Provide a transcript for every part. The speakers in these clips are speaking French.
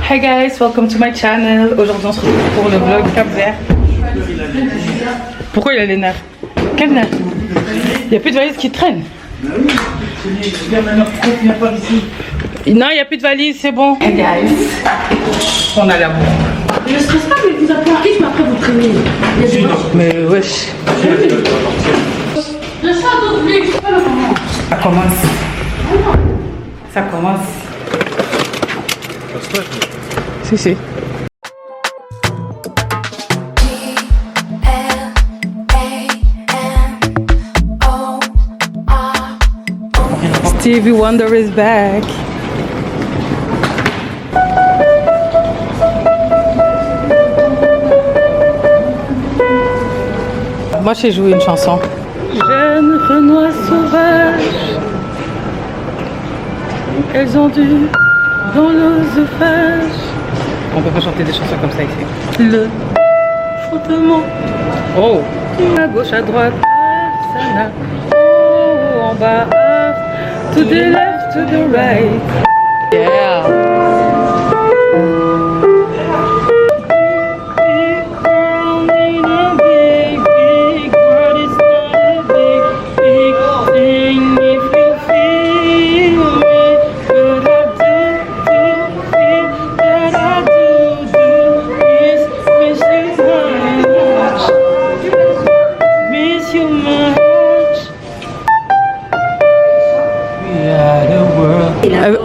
Hey guys, welcome to my channel. Aujourd'hui on se retrouve pour le vlog Cap Vert. Pourquoi il a les nerfs? Quel nerf? Il n'y a plus de valise qui traîne. Non, il n'y a plus de valise, c'est bon. Hey guys, on a l'amour. Je stresse pas, mais vous appelez un rythme, après vous traînez. Mais wesh. Ça commence. Ça commence. Si, si. Stevie Wonder is back. Moi, j'ai joué une chanson. Jeune Renoir sauvage, elles ont dû dans l'oesophage. On peut pas chanter des chansons comme ça ici. Le frottement. Oh. À gauche, à droite, ça oh, en bas, to the left, to the right. Yeah.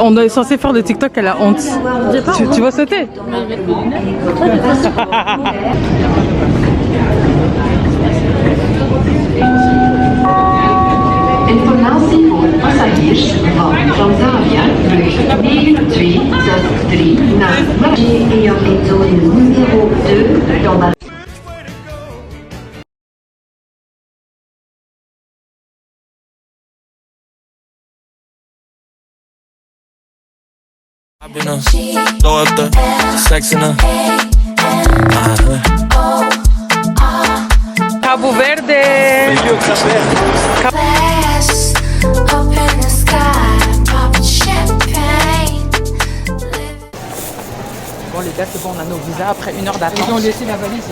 On est censé faire le TikTok, elle a honte. Tu vas sauter? Informatie voor passagiers van Transavia vlucht 9263 naar Marseille ayant les zones numéro 2 dans la... Throw up the sex in the Cabo Verde. Bon les gars, c'est bon, on a nos visas après 1 heure d'attente. Ils ont laissé la valise.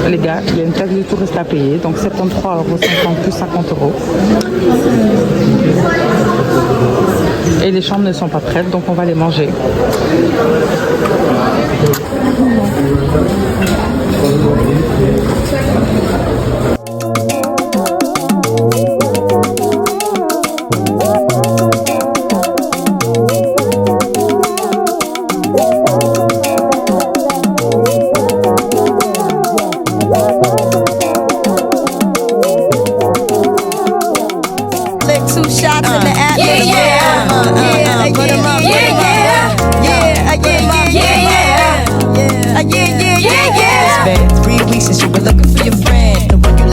Les gars, il y a une taxe de touriste à payer, donc 73,50 € plus 50 €. Et les chambres ne sont pas prêtes, donc on va les manger. It's been 3 weeks since you were looking for your friend, the one you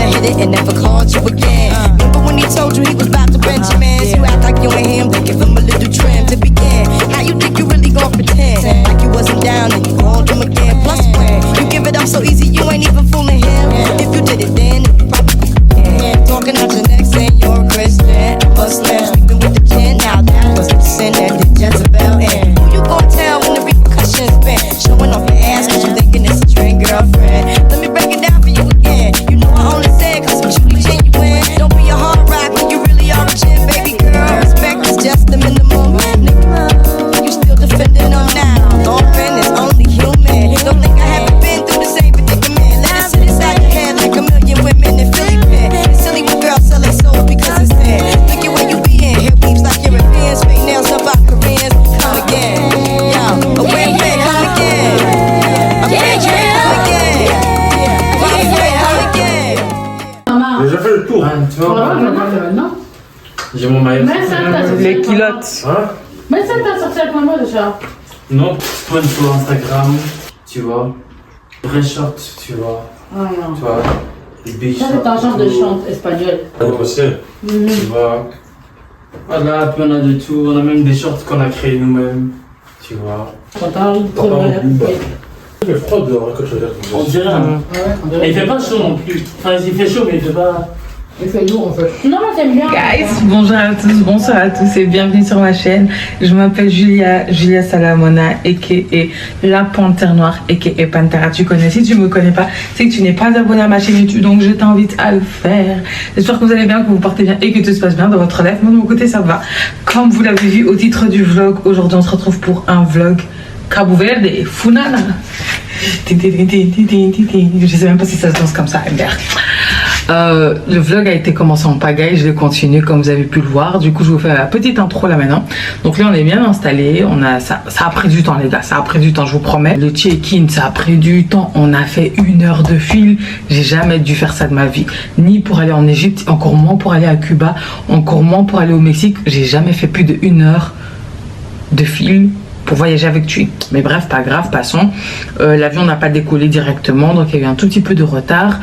tu vois. Voilà, maintenant. J'ai mon maillot. Mais ça, t'as sorti Les avec maman. culottes. Hein? Mais ça, t'as sorti avec maman déjà. Non, spawn sur Instagram, tu vois. Vrai short, tu vois. Ah non. Tu vois. Les big Ça, shorts. c'est un genre de tout, chante espagnol. Tu vois. Voilà, puis on a de tout. On a même des shorts qu'on a créés nous-mêmes. Tu vois. Quand t'as envie de te lever. Il fait froid dehors quand je regarde. On dirait. Hein. Ouais, Et il fait pas chaud non plus. Enfin, il fait chaud, mais il fait pas. il fait lourd en fait. Non, mais t'aimes bien. Guys, bonjour à tous, bonsoir à tous et bienvenue sur ma chaîne. Je m'appelle Julia Salamona, a.k.a. la Panthère Noire, a.k.a. Pantera. Tu connais, si tu me connais pas, c'est que tu n'es pas abonné à ma chaîne YouTube, donc je t'invite à le faire. J'espère que vous allez bien, que vous portez bien et que tout se passe bien dans votre life. Moi de mon côté ça va. Comme vous l'avez vu au titre du vlog, aujourd'hui on se retrouve pour un vlog Cabo Verde, Funana. Je sais même pas si ça se danse comme ça, MDR. Le vlog a été commencé en pagaille, je l'ai continué comme vous avez pu le voir. Du coup je vous fais la petite intro là maintenant. Donc là on est bien installé, ça a pris du temps les gars, ça a pris du temps, je vous promets. Le check-in ça a pris du temps, on a fait 1 heure de fil. J'ai jamais dû faire ça de ma vie, ni pour aller en Égypte, encore moins pour aller à Cuba, encore moins pour aller au Mexique. J'ai jamais fait plus de 1 heure de fil pour voyager avec TUI. Mais bref, pas grave, passons. L'avion n'a pas décollé directement, donc il y a eu un tout petit peu de retard.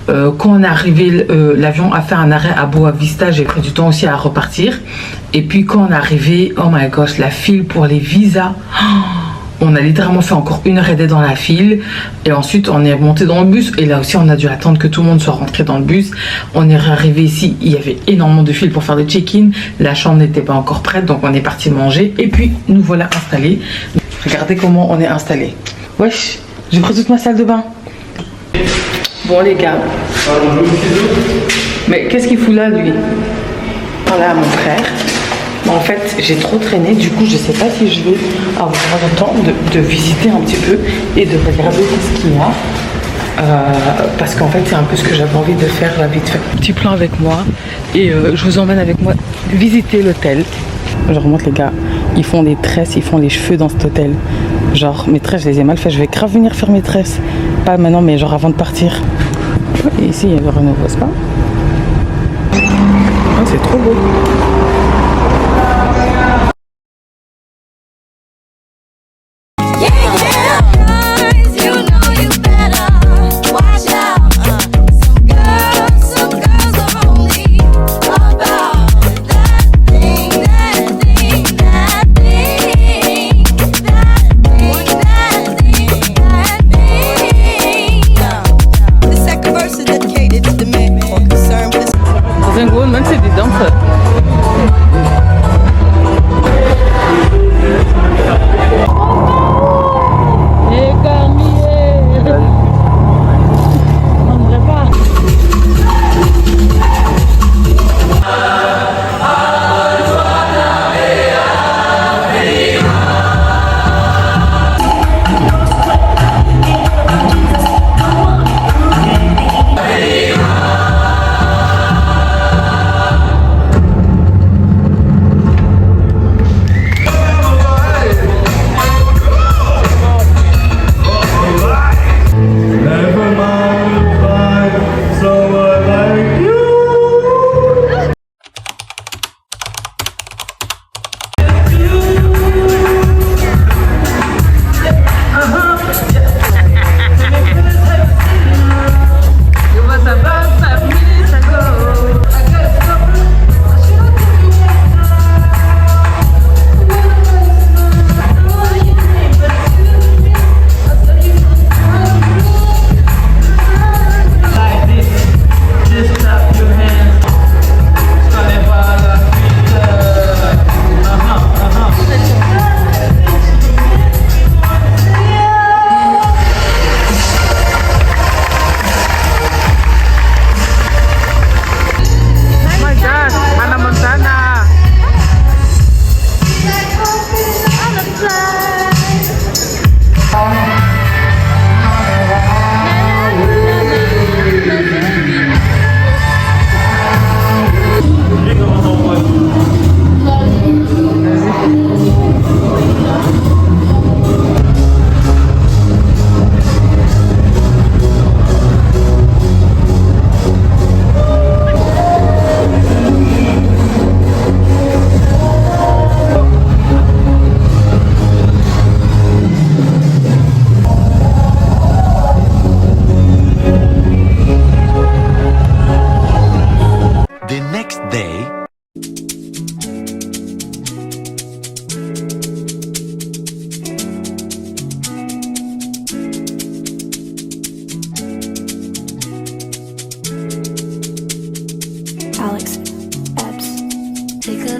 Quand on est arrivé, l'avion a fait un arrêt à Boa Vista, j'ai pris du temps aussi à repartir. Et puis quand on est arrivé, oh my gosh, la file pour les visas. On a littéralement fait encore 1 heure et demie dans la file. Et ensuite, on est monté dans le bus. Et là aussi, on a dû attendre que tout le monde soit rentré dans le bus. On est arrivé ici. Il y avait énormément de files pour faire le check-in. La chambre n'était pas encore prête. Donc, on est parti manger. Et puis, nous voilà installés. Regardez comment on est installés. Wesh, j'ai pris toute ma salle de bain. Bon, les gars. Mais qu'est-ce qu'il fout là, lui? Parler à mon frère. En fait, j'ai trop traîné, du coup, je sais pas si je vais avoir le temps de visiter un petit peu et de regarder ce qu'il y a. Parce qu'en fait, c'est un peu ce que j'avais envie de faire là vite fait. Petit plan avec moi et je vous emmène avec moi visiter l'hôtel. Je remonte les gars, ils font les tresses, ils font les cheveux dans cet hôtel. Genre, mes tresses, je les ai mal fait, je vais grave venir faire mes tresses. Pas maintenant, mais genre avant de partir. Et ici, il y a le Renouveau Spa. Oh, c'est trop beau.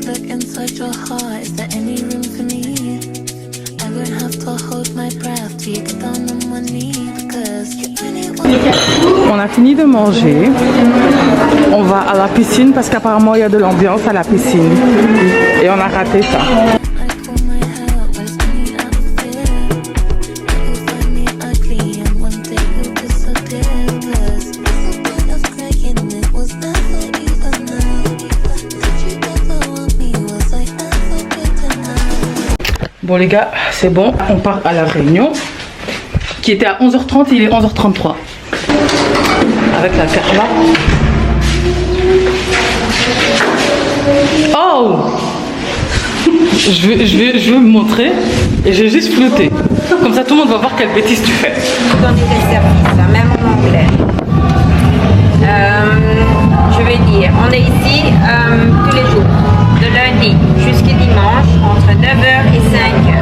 look inside your heart. Is there any room for me? I won't have to hold my breath till you get down on one knee because you only want. On a fini de manger. On va à la piscine parce qu'apparemment il y a de l'ambiance à la piscine. Et on a raté ça. Bon les gars, c'est bon, on part à la réunion qui était à 11h30, il est 11h33 avec la Carla. Oh, je vais me montrer et je vais juste flotter. Comme ça tout le monde va voir quelle bêtise tu fais. Donner des services, même en anglais. Je vais dire, on est ici tous les jours, de lundi jusqu'à dimanche, entre 9h et 5h.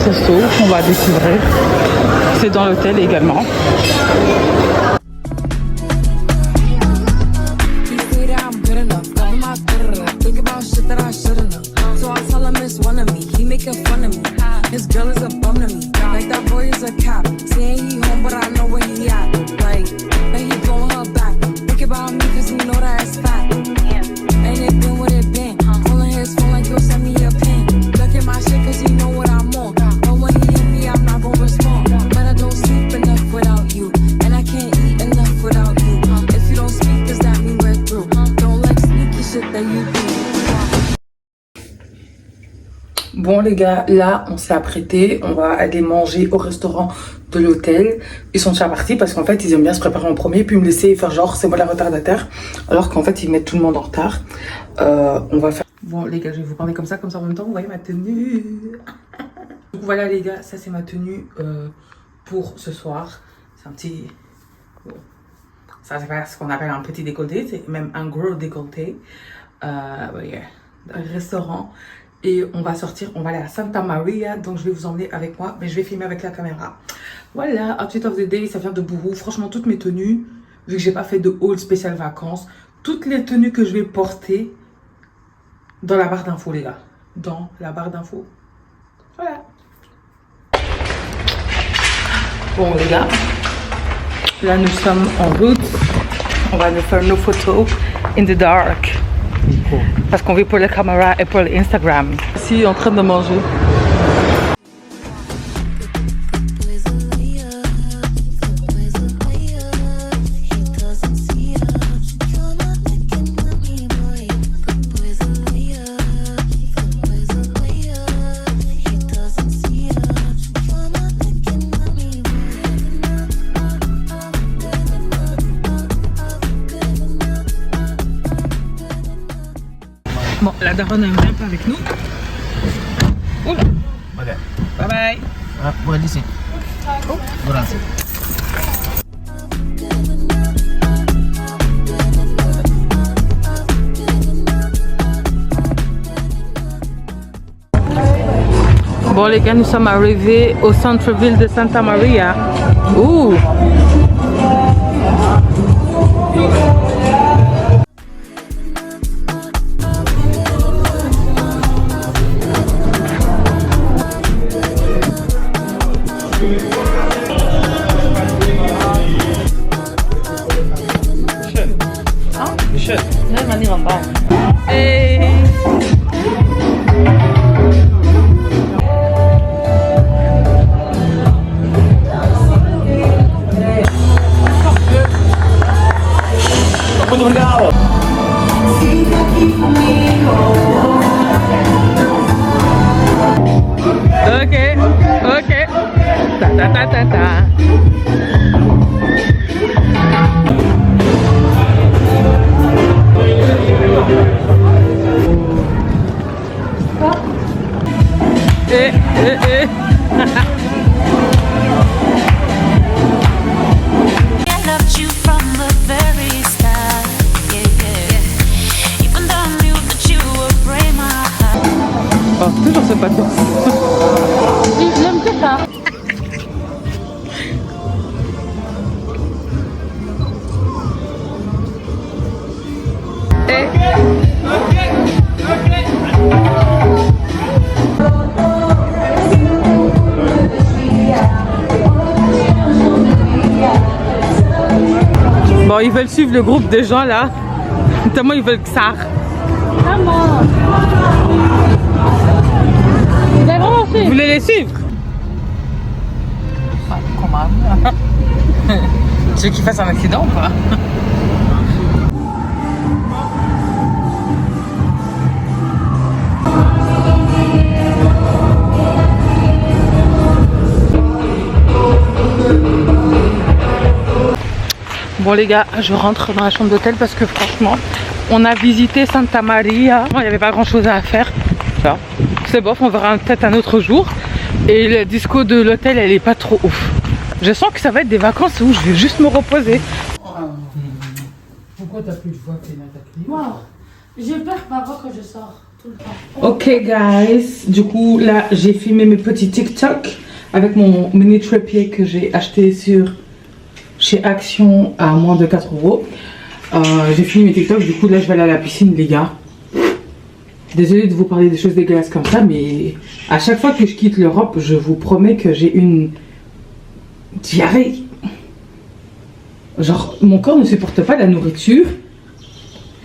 Resto qu'on va découvrir. C'est dans l'hôtel également. Bon les gars, là on s'est apprêté, on va aller manger au restaurant de l'hôtel. Ils sont déjà partis parce qu'en fait ils aiment bien se préparer en premier puis me laisser faire genre c'est moi la retardataire, alors qu'en fait ils mettent tout le monde en retard. On va faire... Bon les gars, je vais vous parler comme ça en même temps vous voyez ma tenue. Donc voilà les gars, ça c'est ma tenue pour ce soir. C'est un petit... Bon. Ça c'est pas ce qu'on appelle un petit décolleté, c'est même un gros décolleté. Yeah. Un restaurant. Et on va sortir, on va aller à Santa Maria, donc je vais vous emmener avec moi, mais je vais filmer avec la caméra. Voilà, outfit of the day, ça vient de Boohoo. Franchement, toutes mes tenues, vu que j'ai pas fait de haul spécial vacances, toutes les tenues que je vais porter dans la barre d'infos, les gars. Dans la barre d'infos. Voilà. Bon, les gars, là nous sommes en route. On va nous faire nos photos in the dark. Parce qu'on vit pour la caméra et pour l'Instagram. Ici, en train de manger. Bon, la daronne ne vient pas avec nous. Oula. Ok. Bye bye. Ah, boleh di sini. Oh, kurang sih. Bon les gars, nous sommes arrivés au centre-ville de Santa Maria. Ouh. Hey. Ta ta ta ta. I loved you from the very start. Yeah, yeah. Even though I knew that you would break my heart. Oh, toujours ce bateau. J'aime que ça. Bon, ils veulent suivre le groupe de gens là. Notamment, ils veulent que ça. Vous voulez les suivre? Comment? Tu veux qu'ils fassent un accident ou pas? Bon les gars, je rentre dans la chambre d'hôtel parce que franchement, on a visité Santa Maria. Il n'y avait pas grand chose à faire. C'est bof, on verra peut-être un autre jour. Et le disco de l'hôtel, elle est pas trop ouf. Je sens que ça va être des vacances où je vais juste me reposer. Pourquoi t'as plus de voix, Moi, j'ai peur ma voix quand je sors. Tout le temps. Ok guys, du coup là j'ai filmé mes petits TikTok avec mon mini trépied que j'ai acheté chez Action à moins de 4 €. J'ai fini mes TikTok, du coup là je vais aller à la piscine les gars. Désolée de vous parler des choses dégueulasses comme ça, mais à chaque fois que je quitte l'Europe, je vous promets que j'ai une diarrhée. Genre mon corps ne supporte pas la nourriture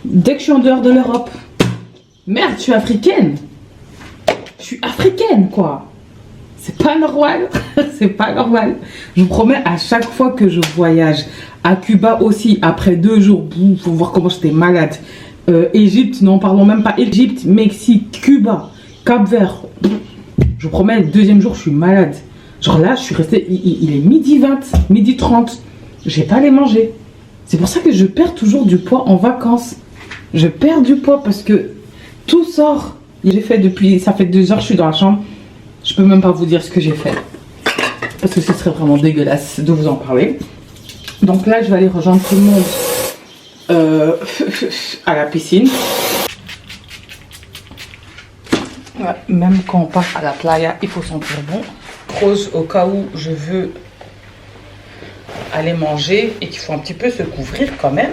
dès que je suis en dehors de l'Europe. Merde, je suis africaine. Je suis africaine quoi. C'est pas normal, c'est pas normal. Je vous promets, à chaque fois que je voyage, à Cuba aussi, après 2 jours, faut voir comment j'étais malade. Égypte, non parlons même pas Égypte, Mexique, Cuba, Cap-Vert. Je vous promets, le 2e jour, je suis malade. Genre là, je suis restée, il est midi 20, midi 30. J'ai pas allé manger. C'est pour ça que je perds toujours du poids en vacances. Je perds du poids parce que tout sort. J'ai fait depuis, ça fait 2 heures, je suis dans la chambre. Je peux même pas vous dire ce que j'ai fait. Parce que ce serait vraiment dégueulasse de vous en parler. Donc là, je vais aller rejoindre tout le monde à la piscine. Ouais, même quand on part à la playa, il faut sentir bon. Rose au cas où je veux aller manger et qu'il faut un petit peu se couvrir quand même.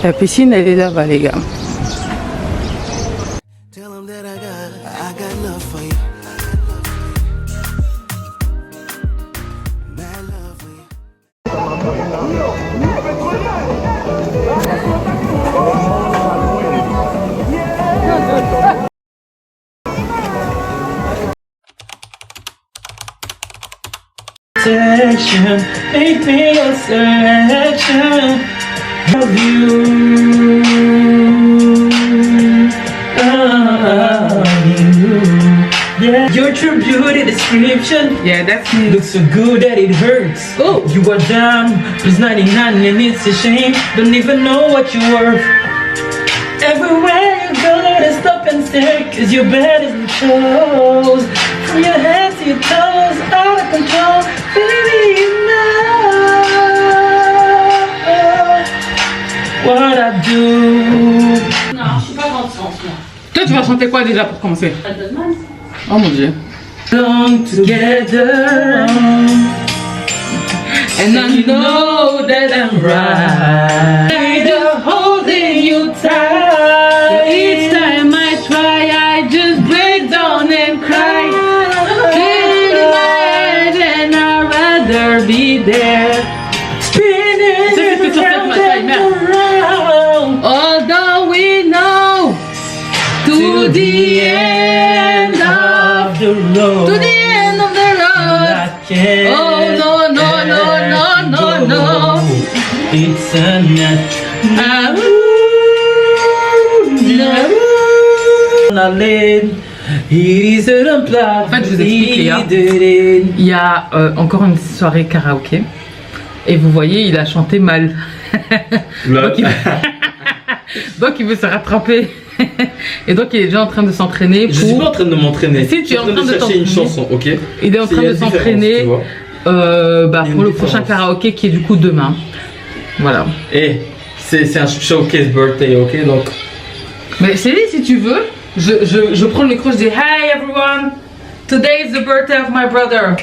La piscine, elle est là-bas, les gars. Make me a selection of you. Yeah, your true beauty description. Yeah, that's me. Looks so good that it hurts. Oh, you are down, plus 99 and it's a shame. Don't even know what you're worth. Everywhere you go, they stop and stare, cause your bed isn't shows. From your head to your toes, out of control. Baby, you know what I do. Non, je suis pas contente. toi, tu vas chanter quoi déjà pour commencer? Oh mon dieu. Long together, And I know that I'm right. I'm just holding you tight. Each time I try, I just break down and cry. In my head and I'd rather be there. spinning around. Although we know to the end of the road. to the end of the road. I can't Oh no no no no no no. It's a Ah, I let En fait, je vous explique, les gars. Il y a encore une soirée karaoké. Et vous voyez, il a chanté mal. Donc il veut se rattraper. Et donc il est déjà en train de s'entraîner. Je suis pas en train de m'entraîner. Si tu es en train de chercher une chanson, ok. Il est en train de s'entraîner pour le prochain karaoké qui est du coup demain. Voilà. Et c'est un showcase birthday, ok, donc. Mais Céline, si tu veux, je prends le micro, je dis hi everyone, today is the birthday of my brother,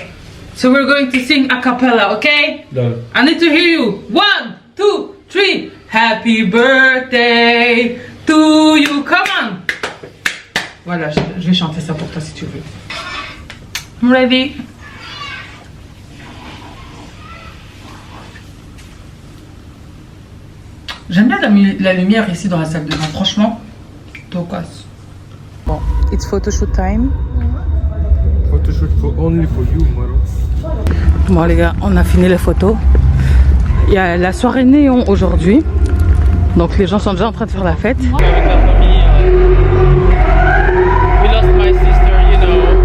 so we're going to sing a cappella, okay? No. I need to hear you. 1, 2, 3. Happy birthday to you. Come on. Voilà, je vais chanter ça pour toi si tu veux. I'm ready. J'aime bien la lumière ici dans la salle de bain, franchement. Tocas. Bon, it's photoshoot time. Photoshoot only for you, Maro. Bon les gars, on a fini les photos. Il y a la soirée néon aujourd'hui. Donc les gens sont déjà en train de faire la fête. Avec la famille, we lost my sister, you know.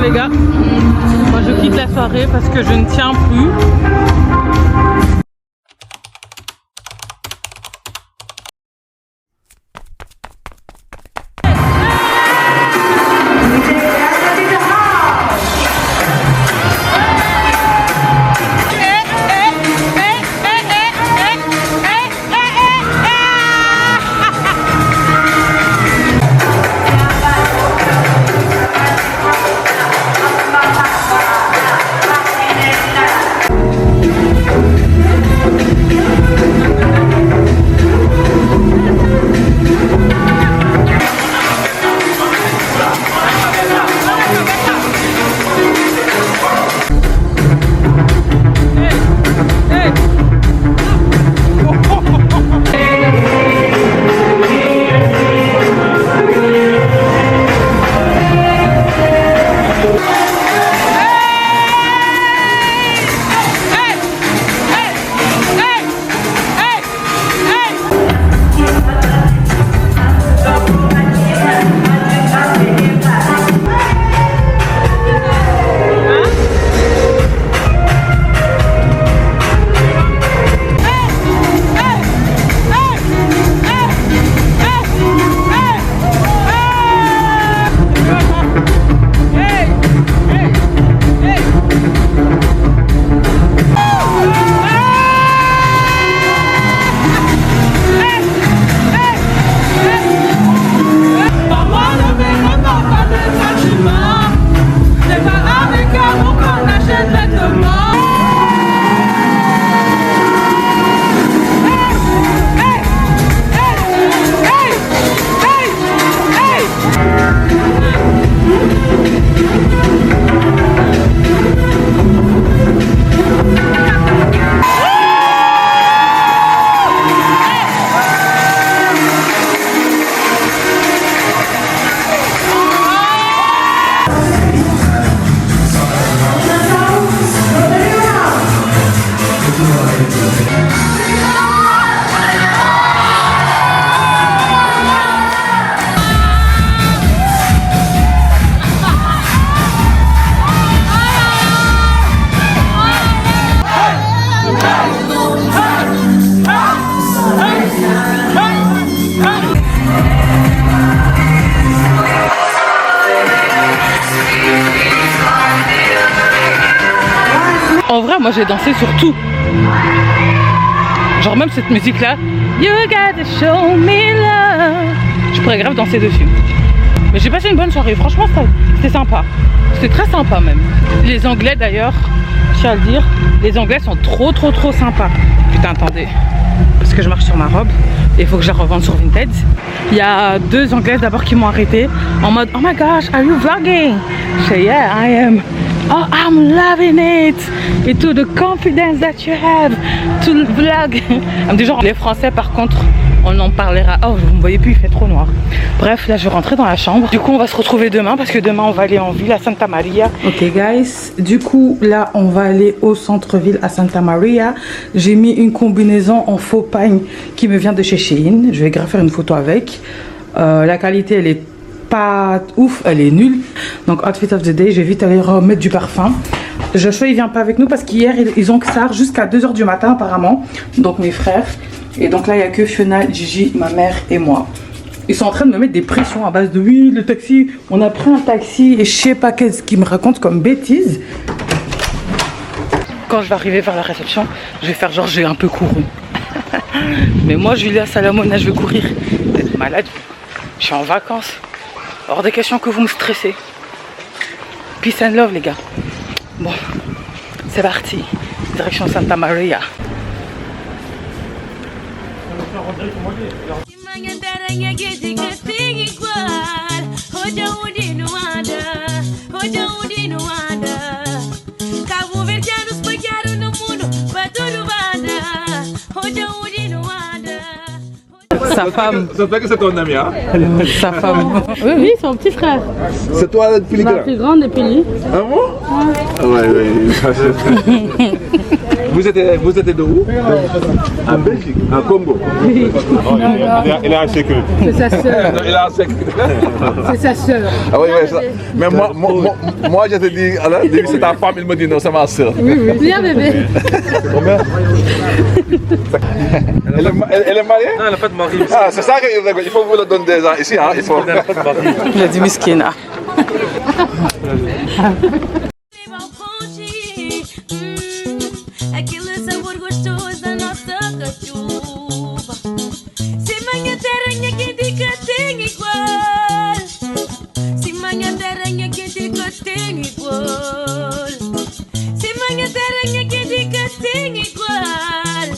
Les gars, moi je quitte la soirée parce que je ne tiens plus. moi j'ai dansé sur tout. Genre même cette musique-là, You gotta show me love. Je pourrais grave danser dessus. Mais j'ai passé une bonne soirée, franchement c'était sympa. C'était très sympa même. Les Anglais d'ailleurs, je tiens à le dire, les Anglais sont trop sympas. Putain, attendez, parce que je marche sur ma robe et il faut que je la revende sur Vinted. Il y a 2 Anglaises d'abord qui m'ont arrêté en mode, oh my gosh, are you vlogging? Je dis, yeah, I am. Oh, I'm loving it. Et tout, the confidence that you have to vlog. Elle me dit genre, les Français par contre, on en parlera. Oh, vous me voyez plus, il fait trop noir. Bref, là je vais rentrer dans la chambre. Du coup, on va se retrouver demain parce que demain on va aller en ville à Santa Maria. Ok guys, du coup là on va aller au centre-ville à Santa Maria. J'ai mis une combinaison en faux pagne qui me vient de chez Shein. Je vais grave faire une photo avec. La qualité elle est pas ouf, elle est nulle. Donc outfit of the day, je vais vite aller remettre du parfum. Joshua il vient pas avec nous parce qu'hier ils ont que ça jusqu'à 2 h du matin apparemment. Donc mes frères. Et donc là il n'y a que Fiona, Gigi, ma mère et moi. Ils sont en train de me mettre des pressions à base de oui le taxi, on a pris un taxi et je sais pas qu'est-ce qu'ils me racontent comme bêtises. Quand je vais arriver vers la réception, je vais faire genre j'ai un peu couru. Mais moi Julia Salamona je vais courir. Vous êtes malade, je suis en vacances. Hors de question que vous me stressez. Peace and love les gars. Bon, c'est parti. Direction Santa Maria. Sa femme. Ça fait que c'est ton ami, hein? Sa femme. Oui, oui, son petit frère. C'est toi le plus La grand? plus grande depuis lui. Ah bon? Ouais, ouais. Vous êtes de où? En Belgique, en Congo. Oui. Il est en sécurité. C'est sa sœur. Il est en sécurité. C'est sa sœur. Ah oui, oui, ça. Mais moi je te dis, alors, c'est ta femme, il me dit non, c'est ma soeur. Oui, oui. Viens bébé. Elle est mariée? Non, elle n'a pas de mari. Ah, c'est ça qu'il faut vous le donner des gens ici, hein? Il faut. Elle n'a pas de mari. Il a dit miskina. Aquele sabor gostoso da nossa cachupa. Se manhã teranha que diga tem igual. Se manhã teranha que diga tem igual. Se manhã teranha que diga tem igual.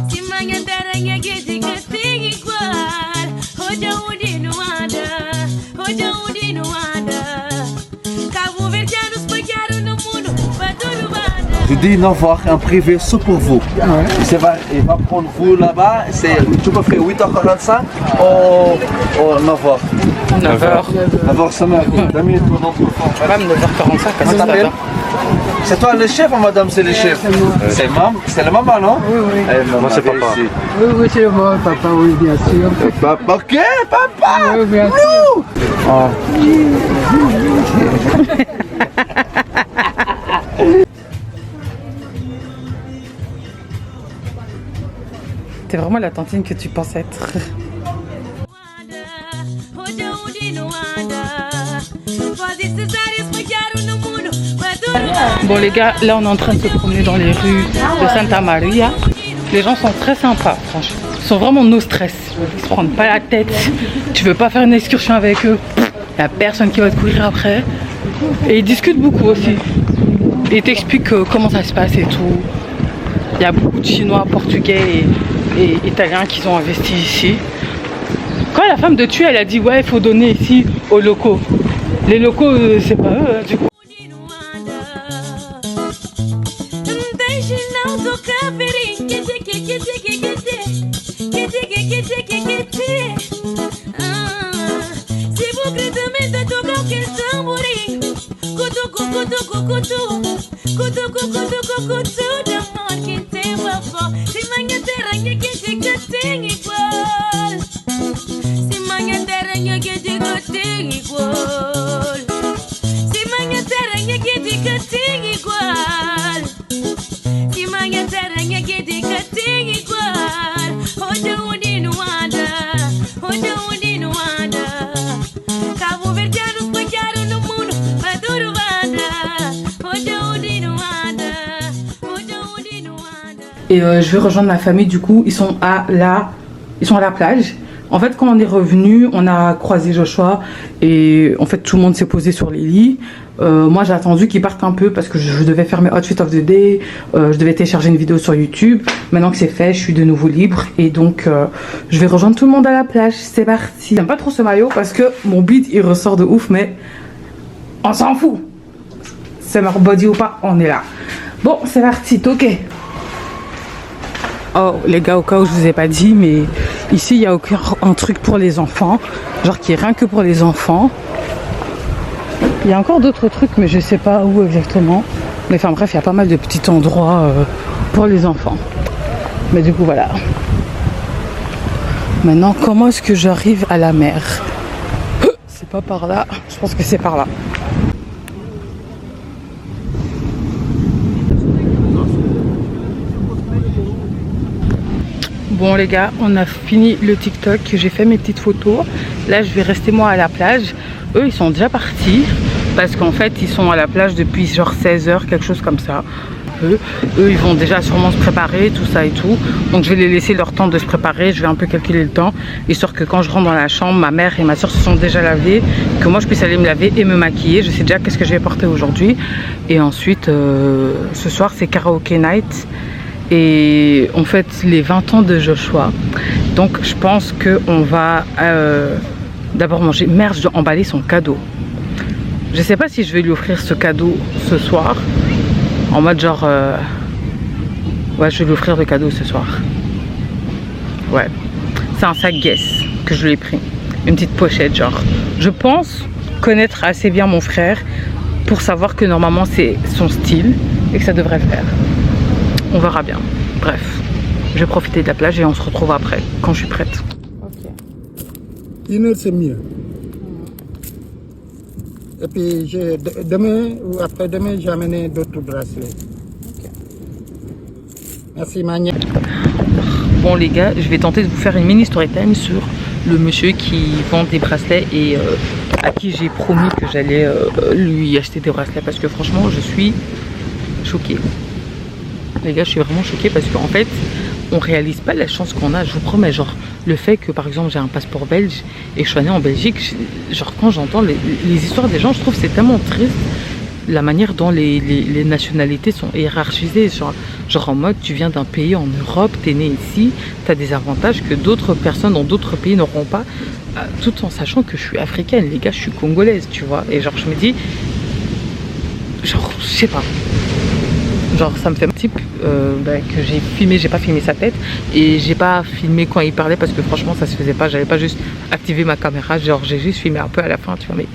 Se manhã teranha que diga tem igual. Hoje é o dia no anda. Hoje é o dia no anda. Cabo Verdeanos pegaram no mundo. Je dis Novar, un privé, c'est pour vous. Il va prendre vous là-bas, tu peux faire 8h45 au Novar. 9h. 9h, ça m'a donné ton enfant. Même 9h45, Comment t'appelles? C'est toi le chef ou madame c'est le chef? C'est la maman, non? Oui, oui. Moi c'est papa. Oui, oui, c'est moi, papa, oui, bien sûr. Papa, ok, papa! Oui, bien sûr. Oh. T'es vraiment la tantine que tu penses être. Bon les gars, là on est en train de se promener dans les rues de Santa Maria. Les gens sont très sympas, franchement. Ils sont vraiment no stress. Ils se prennent pas la tête. Tu veux pas faire une excursion avec eux, il n'y a personne qui va te courir après. Et ils discutent beaucoup aussi. Et ils t'expliquent comment ça se passe et tout. Il y a beaucoup de Chinois, Portugais et Italiens qui ont investi ici. Quand la femme de tuer, elle a dit ouais, il faut donner ici aux locaux. Les locaux, c'est pas eux, du coup. Et je vais rejoindre ma famille. Du coup, ils sont à la plage. En fait, quand on est revenu, on a croisé Joshua et en fait tout le monde s'est posé sur les lits. Moi j'ai attendu qu'ils partent un peu parce que je devais faire mes outfits of the day, je devais télécharger une vidéo sur YouTube. Maintenant que c'est fait, je suis de nouveau libre et donc je vais rejoindre tout le monde à la plage. C'est parti. J'aime pas trop ce maillot parce que mon bide il ressort de ouf, mais on s'en fout. Summer body ou pas, on est là. Bon, c'est parti, ok. Oh les gars, au cas où je vous ai pas dit, mais ici il y a aucun un truc pour les enfants, genre qui est rien que pour les enfants. Il y a encore d'autres trucs mais je sais pas où exactement. Mais enfin bref, il y a pas mal de petits endroits pour les enfants. Mais du coup voilà. Maintenant, comment est-ce que j'arrive à la mer? C'est pas par là, je pense que c'est par là. Bon les gars, on a fini le TikTok, j'ai fait mes petites photos. Là je vais rester moi à la plage. Eux ils sont déjà partis parce qu'en fait ils sont à la plage depuis genre 16h, quelque chose comme ça. Eux ils vont déjà sûrement se préparer, tout ça et tout. Donc je vais les laisser leur temps de se préparer, je vais un peu calculer le temps. Histoire que quand je rentre dans la chambre, ma mère et ma soeur se sont déjà lavées, que moi je puisse aller me laver et me maquiller. Je sais déjà qu'est-ce que je vais porter aujourd'hui. Et ensuite ce soir c'est karaoké night. Et on fête les 20 ans de Joshua. Donc je pense qu'on va d'abord manger. Merde, je dois emballer son cadeau. Je sais pas si je vais lui offrir ce cadeau ce soir. En mode genre... Ouais, je vais lui offrir le cadeau ce soir. Ouais. C'est un sac Guess que je lui ai pris. Une petite pochette genre. Je pense connaître assez bien mon frère pour savoir que normalement c'est son style et que ça devrait le faire. On verra bien. Bref, je vais profiter de la plage et on se retrouve après, quand je suis prête. Ok. 1 heure, c'est mieux. Et puis, demain ou après-demain, j'ai amené d'autres bracelets. Okay. Merci, Mania. Bon, les gars, je vais tenter de vous faire une mini story time sur le monsieur qui vend des bracelets et à qui j'ai promis que j'allais lui acheter des bracelets parce que franchement, je suis choquée. Les gars, je suis vraiment choquée parce qu'en fait, on réalise pas la chance qu'on a. Je vous promets, genre, le fait que par exemple j'ai un passeport belge et que je suis née en Belgique, genre quand j'entends les histoires des gens, je trouve que c'est tellement triste la manière dont les nationalités sont hiérarchisées. Genre en mode, tu viens d'un pays en Europe, t'es né ici, t'as des avantages que d'autres personnes dans d'autres pays n'auront pas, tout en sachant que je suis africaine. Les gars, je suis congolaise, tu vois. Et genre, je me dis, genre, je sais pas. Genre ça me fait un type que j'ai filmé, j'ai pas filmé sa tête et j'ai pas filmé quand il parlait parce que franchement ça se faisait pas, j'avais pas juste activé ma caméra, genre j'ai juste filmé un peu à la fin tu vois, mais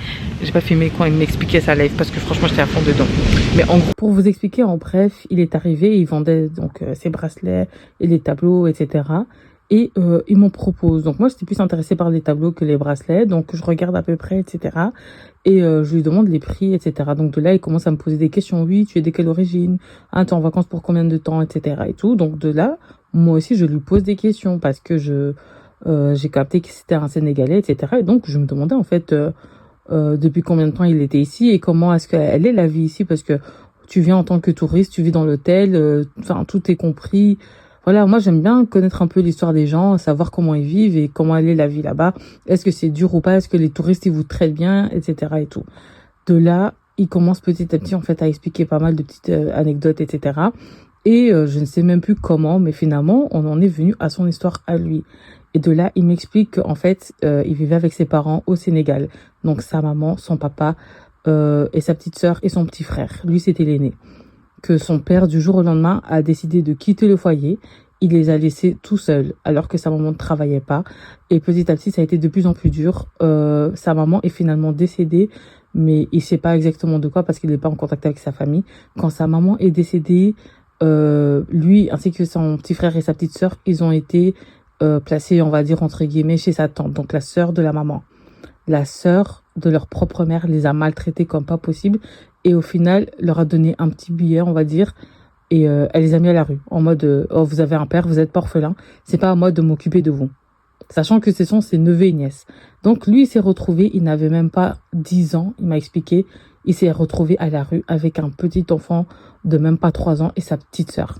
j'ai pas filmé quand il m'expliquait sa live parce que franchement j'étais à fond dedans. Mais en gros, pour vous expliquer en bref, il est arrivé, il vendait donc ses bracelets et les tableaux etc. Et ils m'en proposent. Donc moi j'étais plus intéressée par les tableaux que les bracelets, donc je regarde à peu près etc. Et je lui demande les prix etc. Donc de là il commence à me poser des questions. Oui, tu es de quelle origine, ah, t'es en vacances pour combien de temps etc. et tout. Donc de là moi aussi je lui pose des questions parce que j'ai capté que c'était un Sénégalais etc. Et donc je me demandais en fait depuis combien de temps il était ici et comment est-ce qu'elle est la vie ici, parce que tu viens en tant que touriste, tu vis dans l'hôtel, enfin tout est compris. Voilà, moi j'aime bien connaître un peu l'histoire des gens, savoir comment ils vivent et comment elle est la vie là-bas. Est-ce que c'est dur ou pas? Est-ce que les touristes ils vous traitent bien, etc. et tout. De là, il commence petit à petit en fait à expliquer pas mal de petites anecdotes, etc. Et je ne sais même plus comment, mais finalement on en est venu à son histoire à lui. Et de là, il m'explique qu'en fait, il vivait avec ses parents au Sénégal. Donc sa maman, son papa et sa petite sœur et son petit frère. Lui, c'était l'aîné. Que son père, du jour au lendemain, a décidé de quitter le foyer. Il les a laissés tout seuls, alors que sa maman ne travaillait pas. Et petit à petit, ça a été de plus en plus dur. Sa maman est finalement décédée, mais il sait pas exactement de quoi, parce qu'il n'est pas en contact avec sa famille. Quand sa maman est décédée, lui, ainsi que son petit frère et sa petite sœur, ils ont été placés, on va dire, entre guillemets, chez sa tante, donc la sœur de la maman. La sœur de leur propre mère les a maltraités comme pas possible. Et au final, leur a donné un petit billet, on va dire, et elle les a mis à la rue. En mode, oh, vous avez un père, vous êtes pas orphelin, c'est pas à moi de m'occuper de vous. Sachant que ce sont ses neveux et nièces. Donc lui, il s'est retrouvé, il n'avait même pas 10 ans, il m'a expliqué. Il s'est retrouvé à la rue avec un petit enfant de même pas 3 ans et sa petite sœur.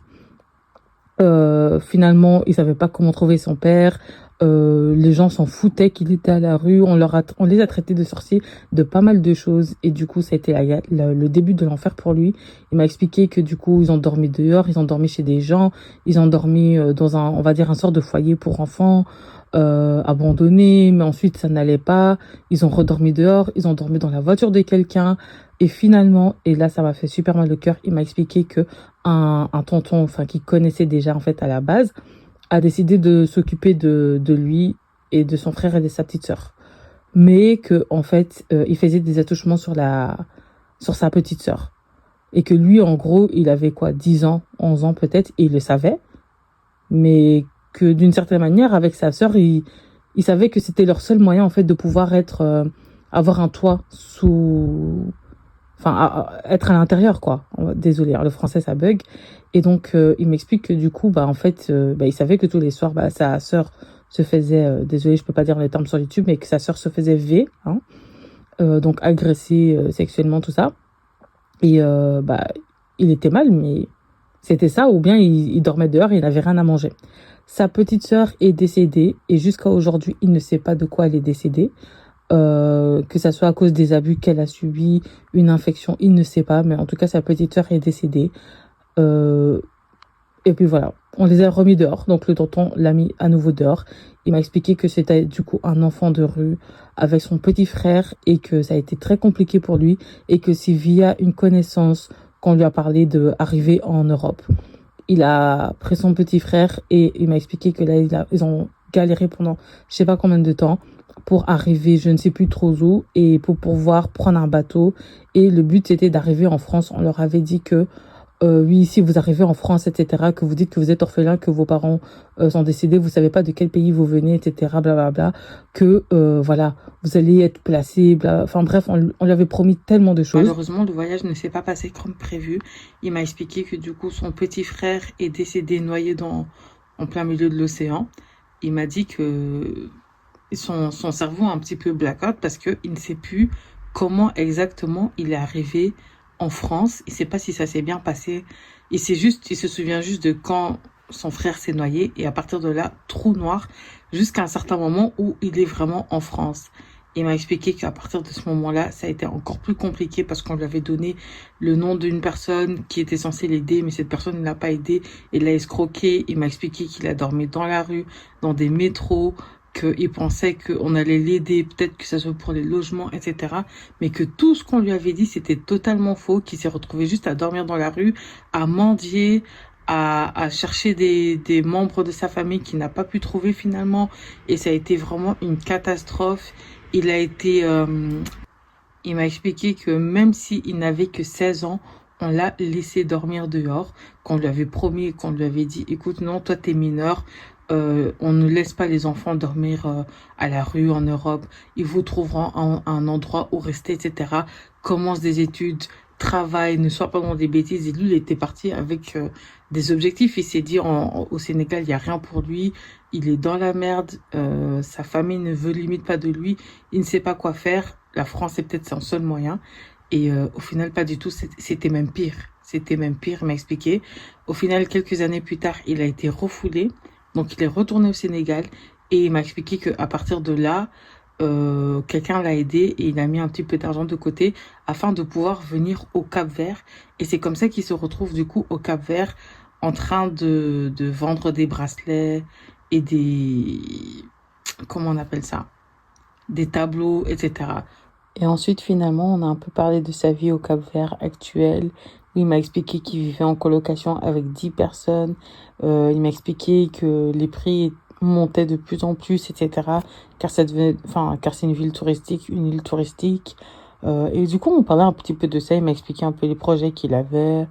Finalement, ils savaient pas comment trouver son père. Les gens s'en foutaient qu'il était à la rue. On les a traités de sorciers de pas mal de choses. Et du coup, ça a été le début de l'enfer pour lui. Il m'a expliqué que du coup, ils ont dormi dehors, ils ont dormi chez des gens, ils ont dormi dans on va dire, un sort de foyer pour enfants, abandonné. Mais ensuite, ça n'allait pas. Ils ont redormi dehors, ils ont dormi dans la voiture de quelqu'un. Et finalement, et là, ça m'a fait super mal au cœur, il m'a expliqué que un tonton, enfin, qu'il connaissait déjà, en fait, à la base, a décidé de s'occuper de lui et de son frère et de sa petite sœur. Mais que, en fait, il faisait des attouchements sur sa petite sœur. Et que lui, en gros, il avait 10 ans, 11 ans peut-être, et il le savait. Mais que d'une certaine manière, avec sa sœur, il savait que c'était leur seul moyen, en fait, de pouvoir avoir un toit être à l'intérieur, quoi. Désolée, le français, ça bug. Et donc, il m'explique que du coup, en fait, il savait que tous les soirs, sa sœur se faisait, désolée, je peux pas dire les termes sur YouTube, mais que sa sœur se faisait donc agresser sexuellement, tout ça. Et il était mal, mais c'était ça, ou bien il dormait dehors et il n'avait rien à manger. Sa petite sœur est décédée, et jusqu'à aujourd'hui, il ne sait pas de quoi elle est décédée. Que ça soit à cause des abus qu'elle a subis, une infection, il ne sait pas, mais en tout cas sa petite sœur est décédée. Et puis voilà, on les a remis dehors, donc le tonton l'a mis à nouveau dehors. Il m'a expliqué que c'était du coup un enfant de rue avec son petit frère et que ça a été très compliqué pour lui et que c'est via une connaissance qu'on lui a parlé d'arriver en Europe. Il a pris son petit frère et il m'a expliqué que là ils ont galéré pendant je sais pas combien de temps pour arriver je ne sais plus trop où et pour pouvoir prendre un bateau. Et le but c'était d'arriver en France. On leur avait dit que oui, si vous arrivez en France, etc., que vous dites que vous êtes orphelin, que vos parents sont décédés, vous savez pas de quel pays vous venez, etc., blablabla, que voilà, vous allez être placé, enfin bref, on lui avait promis tellement de choses. Malheureusement, le voyage ne s'est pas passé comme prévu. Il m'a expliqué que du coup, son petit frère est décédé noyé en plein milieu de l'océan. Il m'a dit que son cerveau a un petit peu blackout parce que il ne sait plus comment exactement il est arrivé en France. Il ne sait pas si ça s'est bien passé. Il se souvient juste de quand son frère s'est noyé et à partir de là, trou noir, jusqu'à un certain moment où il est vraiment en France. Il m'a expliqué qu'à partir de ce moment-là, ça a été encore plus compliqué parce qu'on lui avait donné le nom d'une personne qui était censée l'aider, mais cette personne ne l'a pas aidé et l'a escroqué. Il m'a expliqué qu'il a dormi dans la rue, dans des métros, qu'il pensait qu'on allait l'aider, peut-être que ça soit pour les logements, etc. Mais que tout ce qu'on lui avait dit, c'était totalement faux, qu'il s'est retrouvé juste à dormir dans la rue, à mendier, à chercher des membres de sa famille qu'il n'a pas pu trouver finalement. Et ça a été vraiment une catastrophe. Il m'a expliqué que même s'il n'avait que 16 ans, on l'a laissé dormir dehors, qu'on lui avait promis et qu'on lui avait dit, écoute, non, toi t'es mineur, on ne laisse pas les enfants dormir à la rue en Europe. Ils vous trouveront un endroit où rester, etc. Commence des études, travaille, ne sois pas dans des bêtises. Et lui, il était parti avec des objectifs. Il s'est dit, au Sénégal, il n'y a rien pour lui. Il est dans la merde. Sa famille ne veut limite pas de lui. Il ne sait pas quoi faire. La France est peut-être son seul moyen. Et au final, pas du tout. C'était même pire. C'était même pire, il m'a expliqué. Au final, quelques années plus tard, il a été refoulé. Donc, il est retourné au Sénégal et il m'a expliqué qu'à partir de là, quelqu'un l'a aidé et il a mis un petit peu d'argent de côté afin de pouvoir venir au Cap-Vert. Et c'est comme ça qu'il se retrouve du coup au Cap-Vert en train de vendre des bracelets et comment on appelle ça? Des tableaux, etc. Et ensuite, finalement, on a un peu parlé de sa vie au Cap-Vert actuel. Il m'a expliqué qu'il vivait en colocation avec 10 personnes. Il m'a expliqué que les prix montaient de plus en plus, etc. Car c'est une ville touristique, une île touristique. Et du coup, on parlait un petit peu de ça. Il m'a expliqué un peu les projets qu'il avait.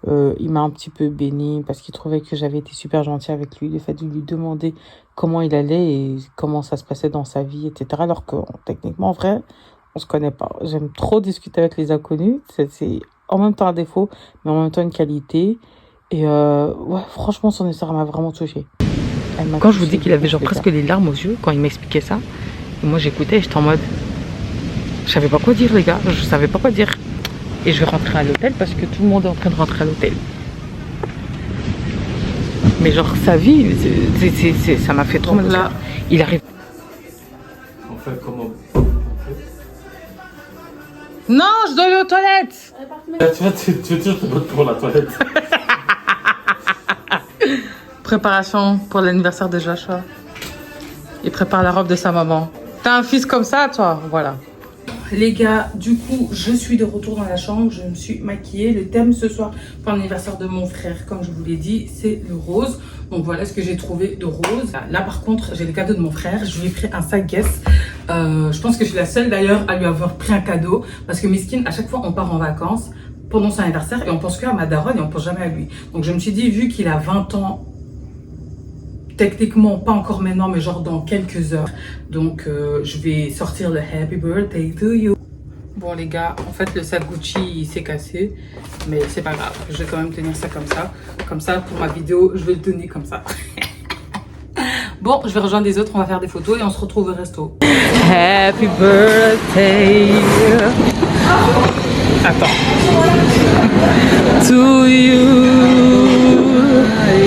Il m'a un petit peu béni parce qu'il trouvait que j'avais été super gentille avec lui. Le fait de lui demander comment il allait et comment ça se passait dans sa vie, etc. Alors que techniquement, en vrai, on se connaît pas. J'aime trop discuter avec les inconnus. C'est en même temps un défaut, mais en même temps une qualité. Et ouais, franchement, son histoire m'a vraiment touchée. Quand je vous dis qu'il avait genre presque les larmes aux yeux quand il m'expliquait ça, et moi j'écoutais et j'étais en mode, je savais pas quoi dire les gars, je savais pas quoi dire. Et je vais rentrer à l'hôtel parce que tout le monde est en train de rentrer à l'hôtel. mais genre sa vie, ça m'a fait trop mal. Là, il arrive. On fait comment? Non, je dois aller aux toilettes. Tu veux dire pour la toilette? Préparation pour l'anniversaire de Joshua. Il prépare la robe de sa maman. T'as un fils comme ça, toi? Voilà. Les gars, du coup, je suis de retour dans la chambre. Je me suis maquillée. Le thème ce soir pour l'anniversaire de mon frère, comme je vous l'ai dit, c'est le rose. Donc voilà ce que j'ai trouvé de rose. Là, par contre, j'ai le cadeau de mon frère. Je lui ai pris un sac Guess. Je pense que je suis la seule d'ailleurs à lui avoir pris un cadeau. Parce que Miskin, à chaque fois, on part en vacances pendant son anniversaire et on pense qu'à ma daronne et on pense jamais à lui. Donc je me suis dit, vu qu'il a 20 ans, techniquement, pas encore maintenant, mais genre dans quelques heures. Donc, je vais sortir le Happy Birthday to you. Bon, les gars, en fait, le sac Gucci, il s'est cassé. Mais c'est pas grave. Je vais quand même tenir ça comme ça. Comme ça, pour ma vidéo, je vais le tenir comme ça. Bon, je vais rejoindre les autres. On va faire des photos et on se retrouve au resto. Happy birthday. Attends. To you.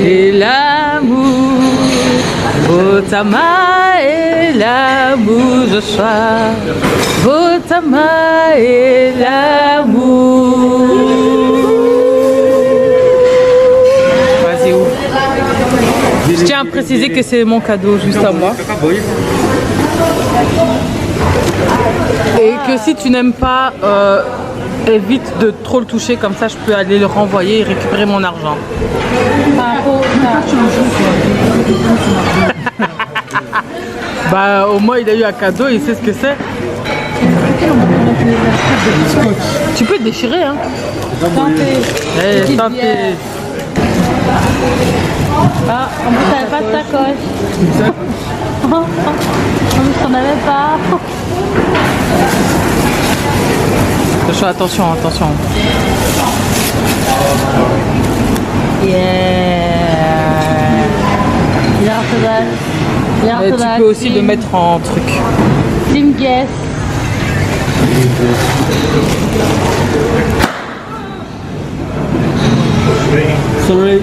Et l'amour. Votama et l'amour, Joshua. Votama et l'amour. Vas-y, ouvre. Je tiens à préciser que c'est mon cadeau juste à moi. Et que si tu n'aimes pas, évite de trop le toucher, comme ça je peux aller le renvoyer et récupérer mon argent. Bah au moins il a eu un cadeau, il sait ce que c'est. Tu peux te déchirer hein. Tentez. Tentez. Ah, en plus t'avais pas de sacoche. En plus t'en avais pas. Attention, attention. Yeah. Tu peux aussi le mettre en truc. Team Guess. Sorry.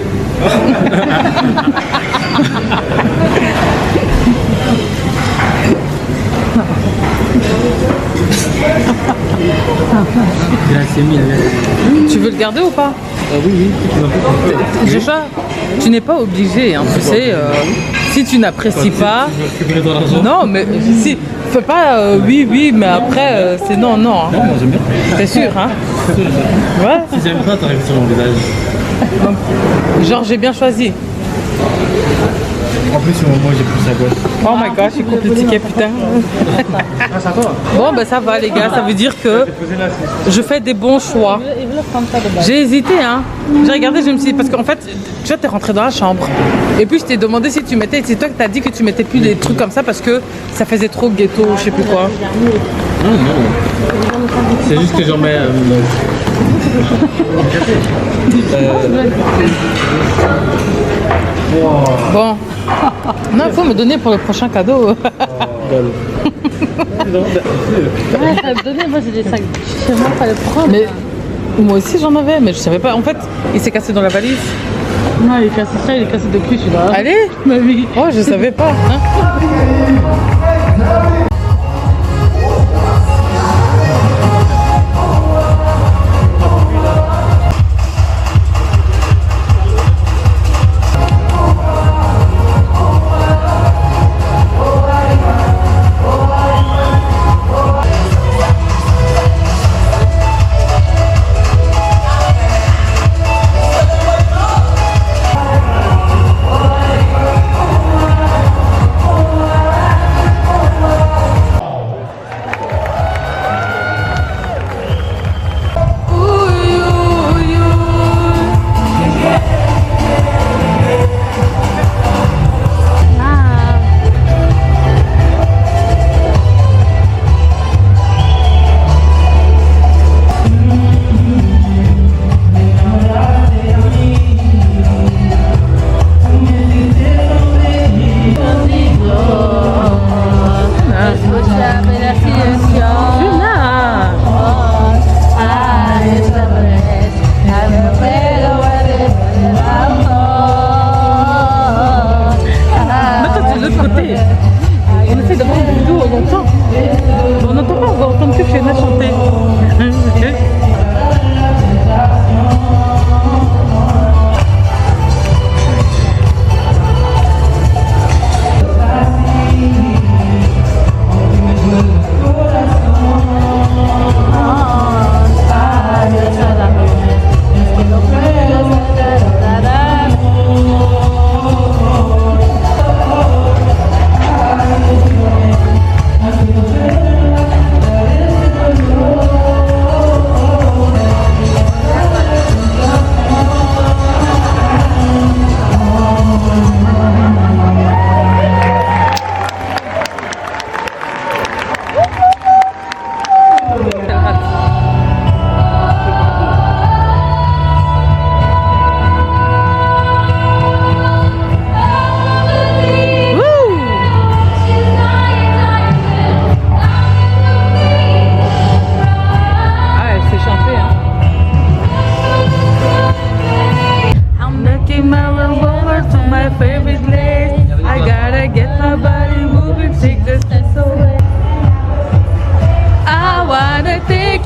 Tu veux le garder ou pas? Oui. Joshua, tu n'es pas obligé, hein, tu sais. Si tu n'apprécies pas. Non, mais si. Fais pas oui, mais après, c'est non. Hein. Non, moi j'aime bien. T'es sûr, hein? Ouais. Si j'aime pas, t'arrives sur mon visage. Genre, j'ai bien choisi. En plus, moi j'ai pris sa gauche. Oh my gosh, il coupe le ticket, putain. Bon, ben ça va, les gars. Ça veut dire que je fais des bons choix. J'ai hésité, hein. J'ai regardé, je me suis dit, parce qu'en fait, tu vois, t'es rentré dans la chambre. Et puis, je t'ai demandé si tu mettais. C'est toi qui t'as dit que tu mettais plus des trucs comme ça parce que ça faisait trop ghetto, je sais plus quoi. Non. C'est juste que j'en mets. Bon. Non, il faut me donner pour le prochain cadeau. Ouais, ça me donnait, moi j'ai des sacs. Je sais même pas le prendre. Mais moi aussi j'en avais, mais je savais pas. En fait, il s'est cassé dans la valise. Non, il est cassé ça, il est cassé depuis, celui-là. Allez. Ma vie. Oh, je savais pas. Hein.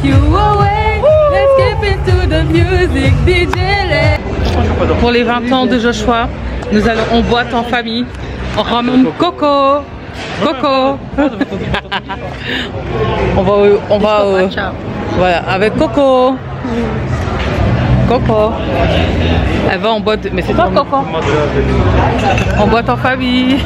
you away. Let's get into the music, DJ. Pour les 20 ans de Joshua, nous allons en boîte en famille. On ramène Coco. Coco. on va voilà, avec Coco. Coco. Elle va en boîte, mais c'est pas Coco. En boîte en famille.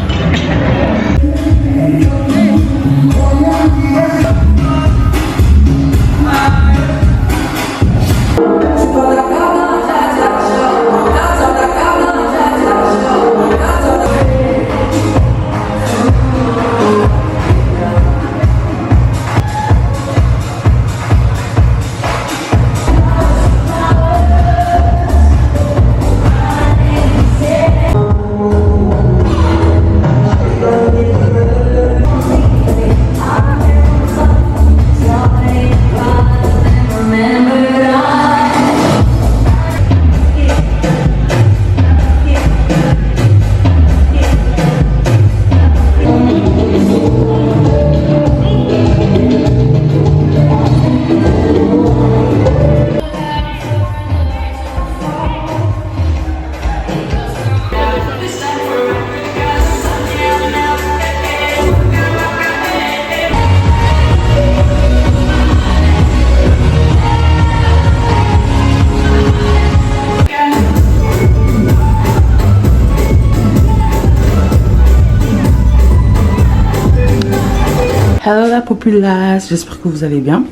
Hello la populace, j'espère que vous allez bien.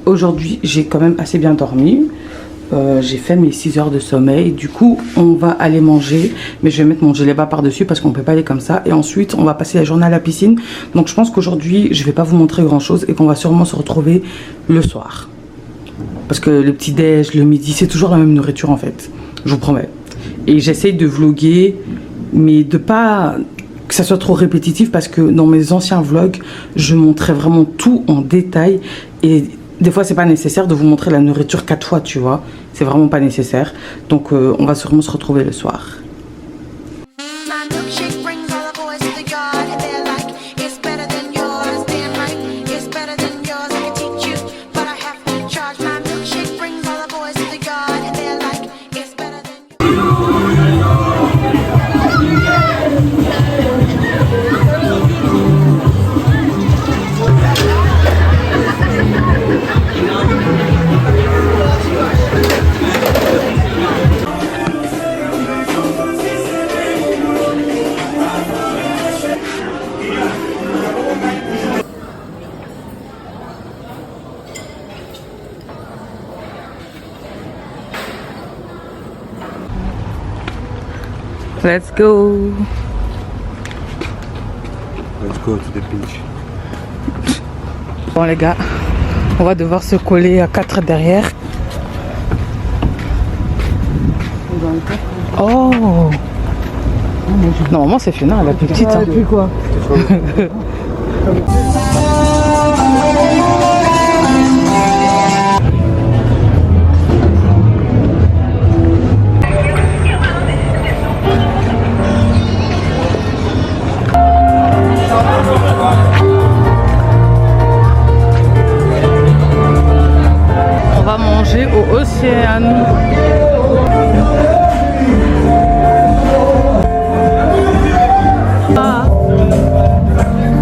Aujourd'hui j'ai quand même assez bien dormi. J'ai fait mes 6 heures de sommeil. Du coup on va aller manger. Mais je vais mettre mon gilet bas par dessus parce qu'on peut pas aller comme ça. Et ensuite on va passer la journée à la piscine. Donc je pense qu'aujourd'hui je vais pas vous montrer grand chose. Et qu'on va sûrement se retrouver le soir. Parce que le petit déj, le midi, c'est toujours la même nourriture en fait. Je vous promets. Et j'essaye de vlogger, mais de pas que ça soit trop répétitif, parce que dans mes anciens vlogs je montrais vraiment tout en détail et des fois c'est pas nécessaire de vous montrer la nourriture 4 fois, tu vois, c'est vraiment pas nécessaire. Donc on va sûrement se retrouver le soir. Let's go. Let's go to the beach. Bon les gars, on va devoir se coller à 4 derrière. Oh. Normalement c'est Fiona, elle est plus petite. Hein. Et puis quoi? On va manger au Océane.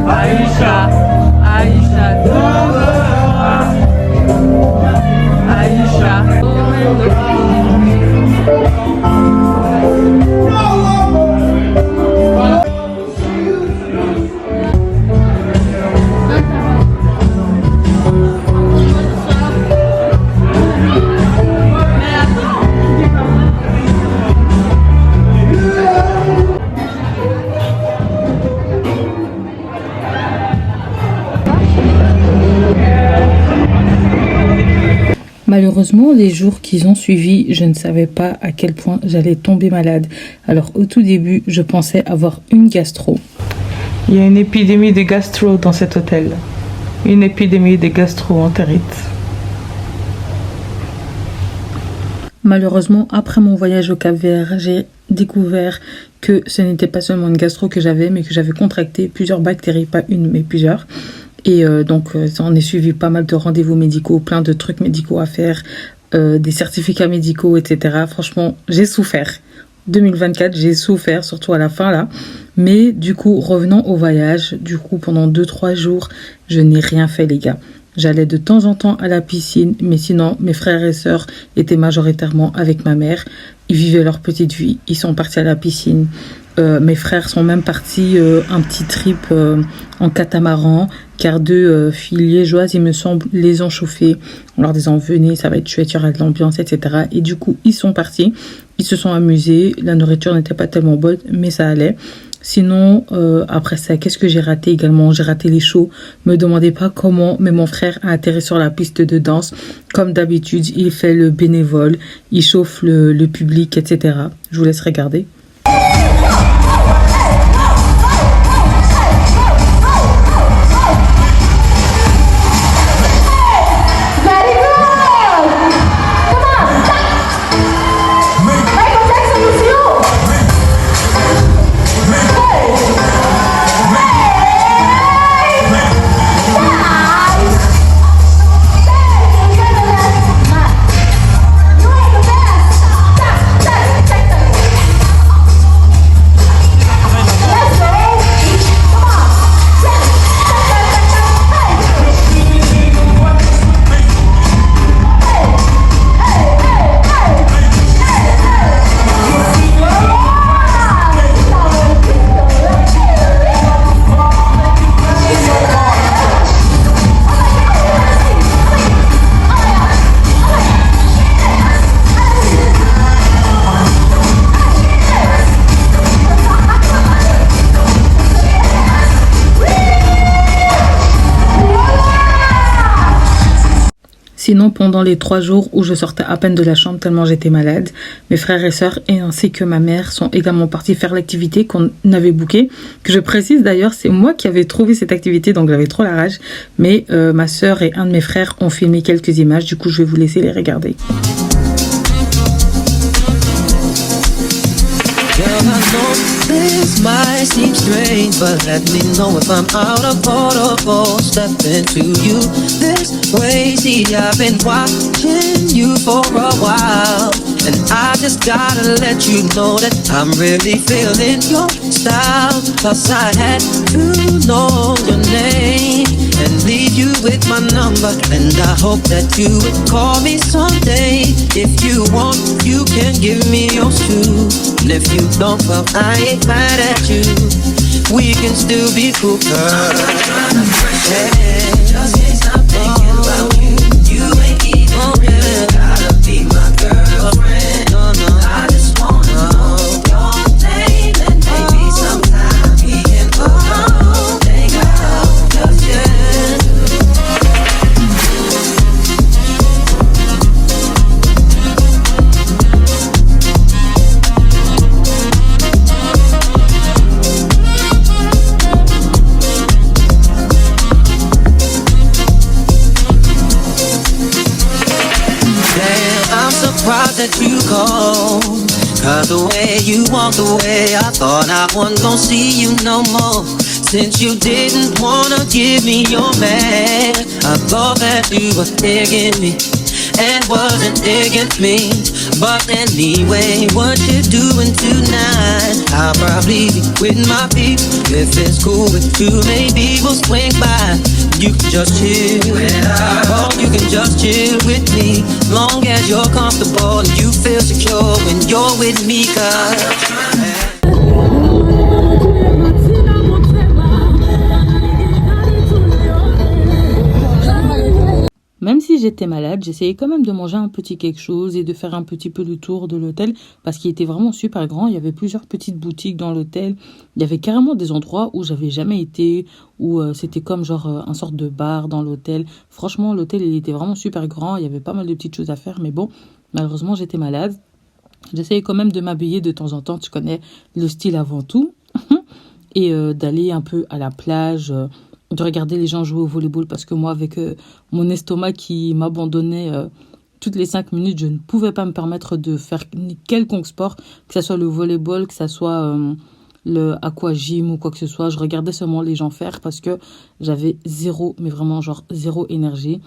Aïcha, Aïcha, Aïcha. Malheureusement, les jours qui ont suivi, je ne savais pas à quel point j'allais tomber malade. Alors au tout début, je pensais avoir une gastro. Il y a une épidémie de gastro dans cet hôtel. Une épidémie de gastro-entérite. Malheureusement, après mon voyage au Cap-Vert, j'ai découvert que ce n'était pas seulement une gastro que j'avais, mais que j'avais contracté plusieurs bactéries, pas une, mais plusieurs. Et donc, on est suivi pas mal de rendez-vous médicaux, plein de trucs médicaux à faire, des certificats médicaux, etc. Franchement, j'ai souffert. 2024, j'ai souffert, surtout à la fin là. Mais du coup, revenons au voyage. Du coup, pendant 2-3 jours, je n'ai rien fait, les gars. J'allais de temps en temps à la piscine, mais sinon, mes frères et sœurs étaient majoritairement avec ma mère. Ils vivaient leur petite vie, ils sont partis à la piscine. Mes frères sont même partis un petit trip en catamaran, car deux filles liégeoises, il me semble, les ont chauffées. On leur disant, venez, ça va être chouette, il y aura de l'ambiance, etc. Et du coup, ils sont partis, ils se sont amusés. La nourriture n'était pas tellement bonne, mais ça allait. Sinon, après ça, qu'est-ce que j'ai raté également? J'ai raté les shows. Me demandez pas comment, mais mon frère a atterri sur la piste de danse. Comme d'habitude, il fait le bénévole, il chauffe le public, etc. Je vous laisse regarder. Sinon, pendant les 3 jours où je sortais à peine de la chambre tellement j'étais malade, mes frères et sœurs et ainsi que ma mère sont également partis faire l'activité qu'on avait bookée. Que je précise d'ailleurs, c'est moi qui avais trouvé cette activité, donc j'avais trop la rage. Mais ma sœur et un de mes frères ont filmé quelques images, du coup je vais vous laisser les regarder. This might seem strange, but let me know if I'm out of protocol. Step into you this way. See, I've been watching you for a while, and I just gotta let you know that I'm really feeling your style. Plus I had to know your name and leave you with my number, and I hope that you would call me someday. If you want, you can give me yours too, and if you don't, well, I ain't mad at you. We can still be cool, girl. Just can't stop thinking about you. You ain't even really gotta be my girlfriend. I just wanna know your name, and maybe sometime we can go hang out again. Surprised that you called, cause the way you walked away, I thought I wasn't gonna see you no more. Since you didn't wanna give me your man, I thought that you were digging me and wasn't digging me. But anyway, what you doing tonight? I'll probably be with my peeps. If it's cool with you, maybe we'll swing by. You can just chill, oh, you can just chill with me. Long as you're comfortable and you feel secure when you're with me, Même si j'étais malade, j'essayais quand même de manger un petit quelque chose et de faire un petit peu le tour de l'hôtel parce qu'il était vraiment super grand. Il y avait plusieurs petites boutiques dans l'hôtel. Il y avait carrément des endroits où j'avais jamais été, où c'était comme genre un sorte de bar dans l'hôtel. Franchement, l'hôtel, il était vraiment super grand. Il y avait pas mal de petites choses à faire, mais bon, malheureusement, j'étais malade. J'essayais quand même de m'habiller de temps en temps. Tu connais le style avant tout. Et d'aller un peu à la plage, de regarder les gens jouer au volleyball parce que moi, avec mon estomac qui m'abandonnait toutes les 5 minutes, je ne pouvais pas me permettre de faire quelconque sport, que ce soit le volleyball, que ce soit le aquagym ou quoi que ce soit. Je regardais seulement les gens faire parce que j'avais zéro, mais vraiment genre zéro énergie.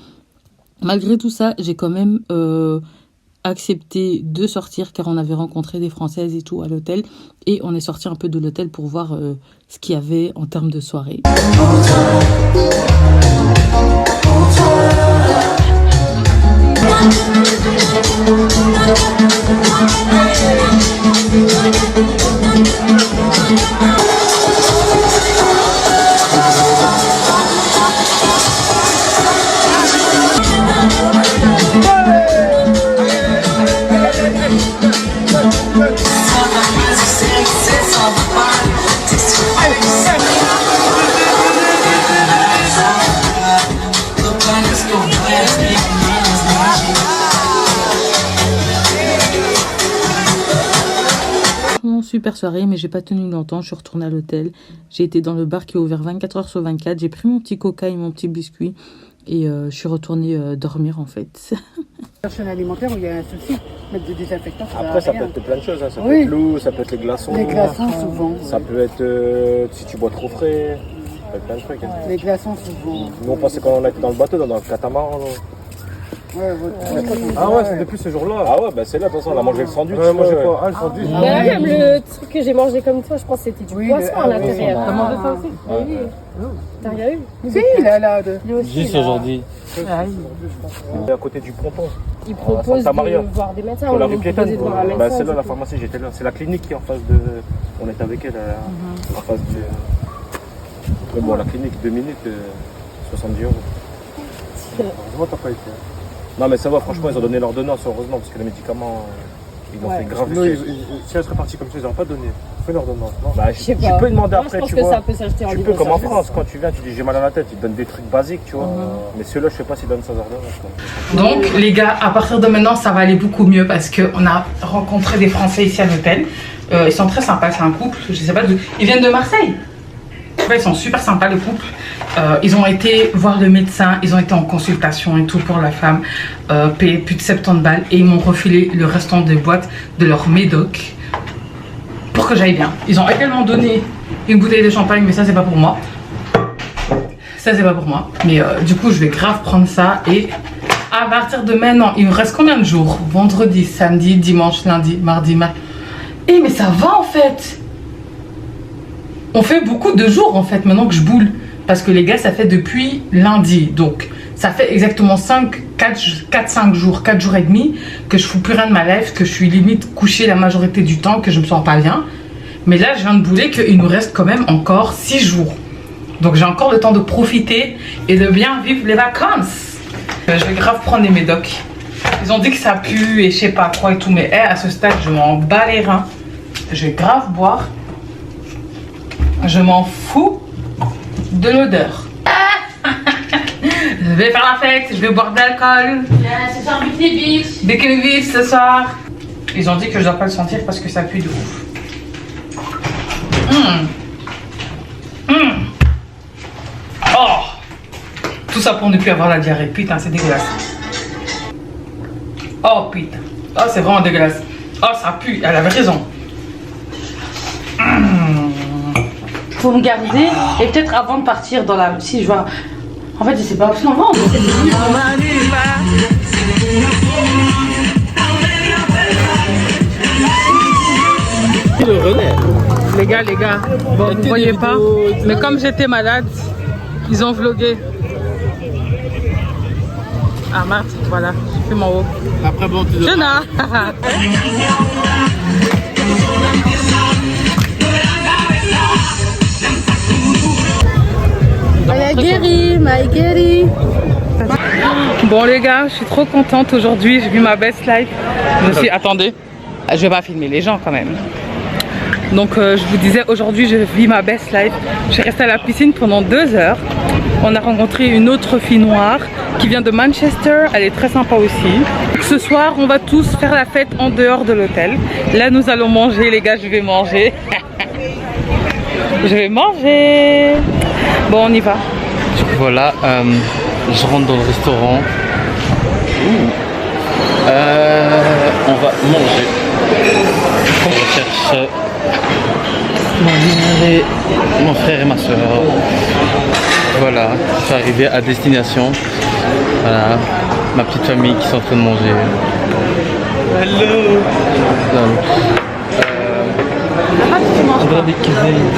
Malgré tout ça, j'ai quand même accepté de sortir car on avait rencontré des Françaises et tout à l'hôtel. Et on est sorti un peu de l'hôtel pour voir ce qu'il y avait en termes de soirée. Super soirée, mais j'ai pas tenu longtemps. Je suis retournée à l'hôtel. J'ai été dans le bar qui est ouvert 24 h sur 24. J'ai pris mon petit coca et mon petit biscuit et je suis retournée dormir en fait. Chaîne alimentaire où il y a un souci, mettre des désinfectants. Après, ça peut être plein de choses. Hein. Ça peut être l'eau, ça peut être les glaçons. Les glaçons, souvent. Ça peut être si tu bois trop frais. Ça peut être plein de trucs. Hein. Les glaçons, souvent. Nous, on pensait quand on était dans le bateau, dans le catamaran. Ah ouais, c'est depuis ce jour-là. Ah ouais, bah c'est là, de toute façon, on a mangé le sandwich. Ouais, moi j'ai pas. Ah, le sandwich. Même le truc que j'ai mangé comme toi, je pense que c'était du poisson à l'intérieur. T'as mangé ça aussi? Oui. T'as rien eu? Si, il a là. Juste aujourd'hui. On est à côté du ponton. Ils proposent de voir des médecins. On l'a vu piétonne. Bah c'est là la pharmacie, j'étais là. C'est la clinique qui est en face de. On est avec elle en face de. Bon, la clinique, 2 minutes, 70 €. Heureusement, t'as pas été. Non, mais ça va, franchement, ils ont donné l'ordonnance, heureusement, parce que les médicaments, ils l'ont fait grave. Si elle serait partie comme ça, ils n'auraient pas donné. Fais l'ordonnance. Bah, tu peux demander après, tu vois. Tu peux, comme en France, quand tu viens, tu dis j'ai mal à la tête, ils te donnent des trucs basiques, tu vois. Mais ceux-là, je sais pas s'ils donnent sans ordonnance. Donc, les gars, à partir de maintenant, ça va aller beaucoup mieux parce qu'on a rencontré des Français ici à l'hôtel. Ils sont très sympas, c'est un couple, je sais pas d'où. Ils viennent de Marseille. Ils sont super sympas, le couple. Ils ont été voir le médecin, ils ont été en consultation et tout pour la femme, payé plus de 70 balles et ils m'ont refilé le restant des boîtes de leur médoc pour que j'aille bien. Ils ont également donné une bouteille de champagne, mais ça c'est pas pour moi. Ça c'est pas pour moi. Mais du coup je vais grave prendre ça et à partir de maintenant, il me reste combien de jours? Vendredi, samedi, dimanche, lundi, mardi, mercredi. Eh mais ça va en fait. On fait beaucoup de jours en fait maintenant que je boule. Parce que les gars, ça fait depuis lundi. Donc, ça fait exactement 4-5 jours, 4 jours et demi que je fous plus rien de ma life, que je suis limite couchée la majorité du temps, que je me sens pas bien. Mais là, je viens de bouler qu'il nous reste quand même encore 6 jours. Donc, j'ai encore le temps de profiter et de bien vivre les vacances. Je vais grave prendre des médocs. Ils ont dit que ça pue et je sais pas quoi et tout. Mais à ce stade, je m'en bats les reins. Je vais grave boire. Je m'en fous de l'odeur. Je vais faire la fête, je vais boire de l'alcool. C'est ça, Bikini Beach. Bikini Beach ce soir. Ils ont dit que je dois pas le sentir parce que ça pue de ouf. Oh, tout ça pour ne plus avoir la diarrhée. Putain, c'est dégueulasse. Oh putain. Oh, c'est vraiment dégueulasse. Oh, ça pue. Elle avait raison. Faut me garder et peut-être avant de partir dans la... Si je vois... En fait je sais pas où je l'envoie. Les gars, bon vous voyez pas, mais comme j'étais malade, ils ont vlogué. Ah Marthe, voilà, j'ai fait mon haut. Après bon, tu Jenna. My guéri. Bon les gars, je suis trop contente aujourd'hui, j'ai vu ma best life. Attendez, je vais pas filmer les gens quand même. Donc je vous disais, aujourd'hui je vis ma best life. Je suis restée à la piscine pendant 2 heures. On a rencontré une autre fille noire qui vient de Manchester, elle est très sympa aussi. Ce soir on va tous faire la fête en dehors de l'hôtel. Là nous allons manger les gars, je vais manger. Je vais manger. Bon on y va. Voilà, je rentre dans le restaurant. On va manger. On cherche Et mon frère et ma soeur. Voilà, je suis arrivé à destination. Voilà, ma petite famille qui sont en train de manger. Hello. On dirait des cuisines.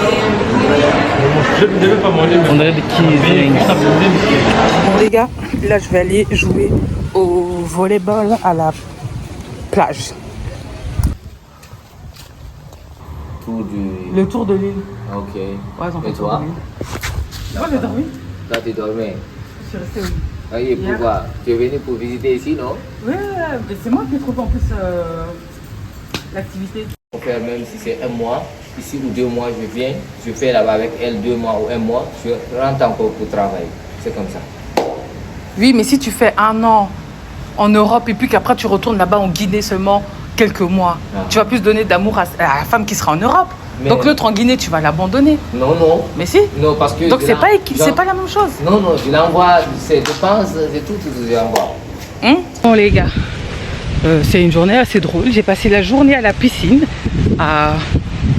Je ne devais pas manger. On dirait des cuisines. Bon les gars, là je vais aller jouer au volleyball à la plage. Le tour de l'île. Ok. Ouais, et toi? Moi j'ai dormi. Là tu dormais? Je suis restée au lit. Ah, et pourquoi? Tu es venu pour visiter ici, non? Ouais, mais c'est moi qui trouve en plus l'activité. On fait même si c'est un mois, ici ou 2 mois, je viens, je fais là-bas avec elle 2 mois ou 1 mois, je rentre encore pour travailler. C'est comme ça. Oui, mais si tu fais 1 an en Europe et puis qu'après tu retournes là-bas en Guinée seulement quelques mois, tu vas plus donner d'amour à la femme qui sera en Europe. Mais donc l'autre en Guinée, tu vas l'abandonner. Non, non. Mais si. Non, parce que. Donc c'est pas la même chose. Non, non, je l'envoie, c'est dépenses, c'est tout ce que j'envoie. Bon les gars, c'est une journée assez drôle. J'ai passé la journée à la piscine à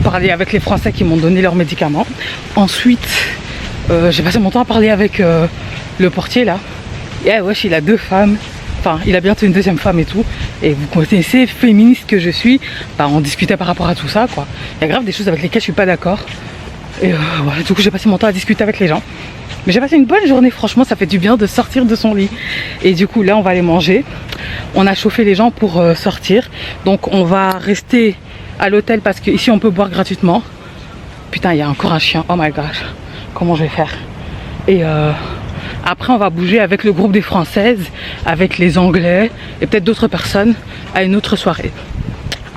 parler avec les Français qui m'ont donné leurs médicaments. Ensuite, j'ai passé mon temps à parler avec le portier là. Et wesh, il a 2 femmes. Enfin, il a bientôt une 2e femme et tout. Et vous connaissez, féministe que je suis, bah, on discutait par rapport à tout ça, quoi. Il y a grave des choses avec lesquelles je suis pas d'accord. Et voilà, du coup, j'ai passé mon temps à discuter avec les gens. Mais j'ai passé une bonne journée, franchement, ça fait du bien de sortir de son lit. Et du coup, là, on va aller manger. On a chauffé les gens pour sortir. Donc, on va rester à l'hôtel parce qu'ici, on peut boire gratuitement. Putain, il y a encore un chien. Oh my gosh. Comment je vais faire? Et après, on va bouger avec le groupe des Françaises, avec les Anglais et peut-être d'autres personnes à une autre soirée.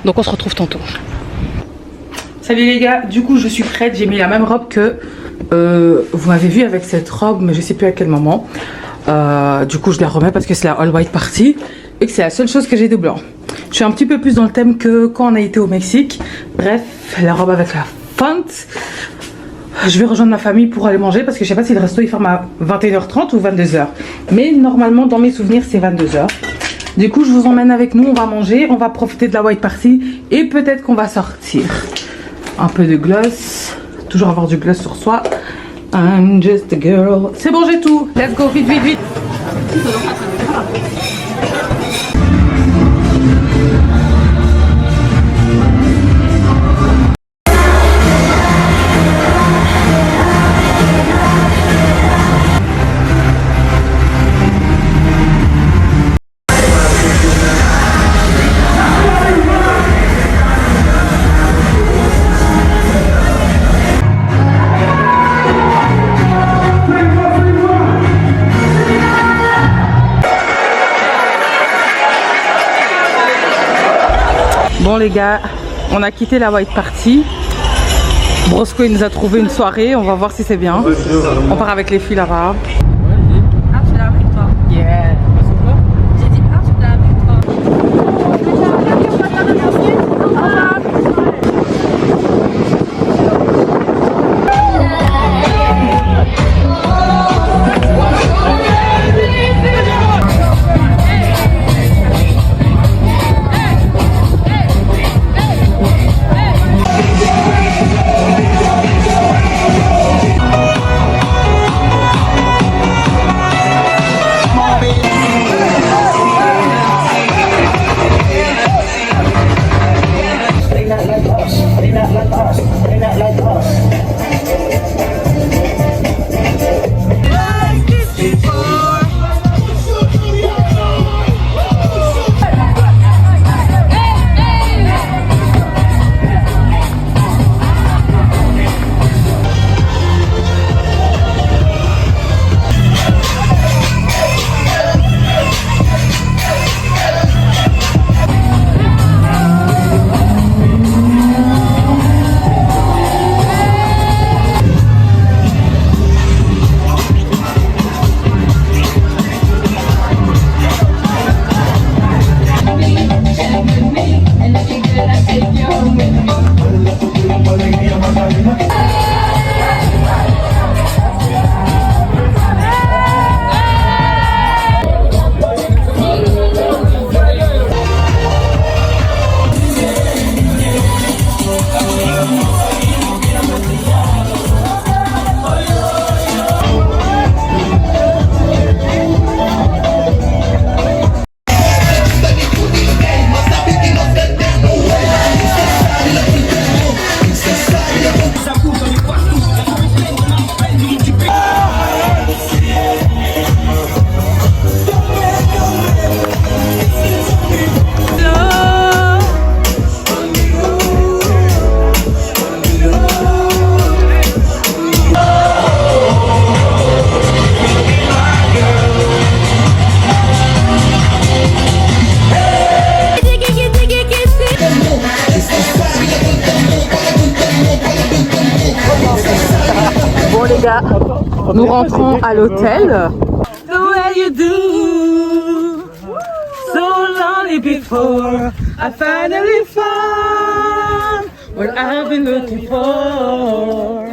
Donc, on se retrouve tantôt. Salut les gars, du coup, je suis prête. J'ai mis la même robe que vous m'avez vu avec cette robe, mais je sais plus à quel moment. Du coup, je la remets parce que c'est la all white party et que c'est la seule chose que j'ai de blanc. Je suis un petit peu plus dans le thème que quand on a été au Mexique. Bref, la robe avec la fente. Je vais rejoindre ma famille pour aller manger parce que je sais pas si le resto il ferme à 21h30 ou 22h. Mais normalement, dans mes souvenirs, c'est 22h. Du coup, je vous emmène avec nous, on va manger, on va profiter de la white party et peut-être qu'on va sortir. Un peu de gloss, toujours avoir du gloss sur soi. I'm just a girl. C'est bon, j'ai tout. Let's go, vite, vite, vite. Bon les gars, on a quitté la white party. Brosco il nous a trouvé une soirée, on va voir si c'est bien. On part avec les filles là-bas. Ah, tu l'as avec toi. Yeah. J'ai dit, ah, tu l'as avec toi. gars, nous rentrons à l'hôtel. The way you do, so lonely before, I finally found what I've been looking for.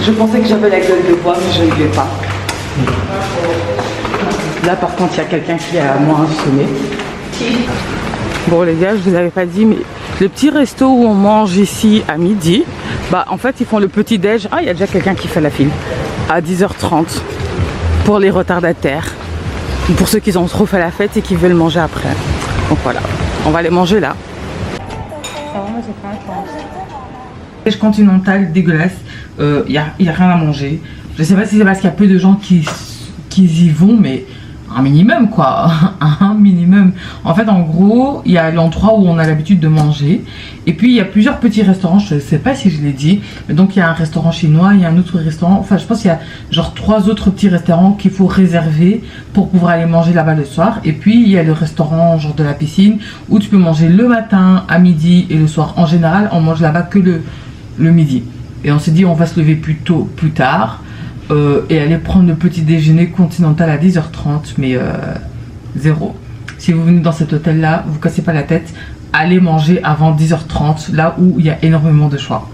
Je pensais que j'avais la gueule de bois, mais je ne l'ai pas. Là, par contre, il y a quelqu'un qui est à moi sonné. Bon, les gars, je vous avais pas dit, mais le petit resto où on mange ici à midi, bah en fait, ils font le petit déj. Ah, il y a déjà quelqu'un qui fait la file à 10h30 pour les retardataires, pour ceux qui ont trop fait la fête et qui veulent manger après. Donc voilà, on va aller manger là. Déj continental dégueulasse, y a rien à manger. Je sais pas si c'est parce qu'il y a peu de gens qui y vont, mais un minimum quoi, un minimum. En fait, en gros, il y a l'endroit où on a l'habitude de manger, et puis il y a plusieurs petits restaurants. Je sais pas si je l'ai dit, mais donc il y a un restaurant chinois, il y a un autre restaurant. Enfin, je pense qu'il y a genre 3 autres petits restaurants qu'il faut réserver pour pouvoir aller manger là-bas le soir. Et puis il y a le restaurant genre de la piscine où tu peux manger le matin, à midi et le soir. En général, on mange là-bas que le midi. Et on s'est dit on va se lever plus tôt, plus tard. Et aller prendre le petit déjeuner continental à 10h30, mais zéro. Si vous venez dans cet hôtel là, vous cassez pas la tête, allez manger avant 10h30, là où il y a énormément de choix.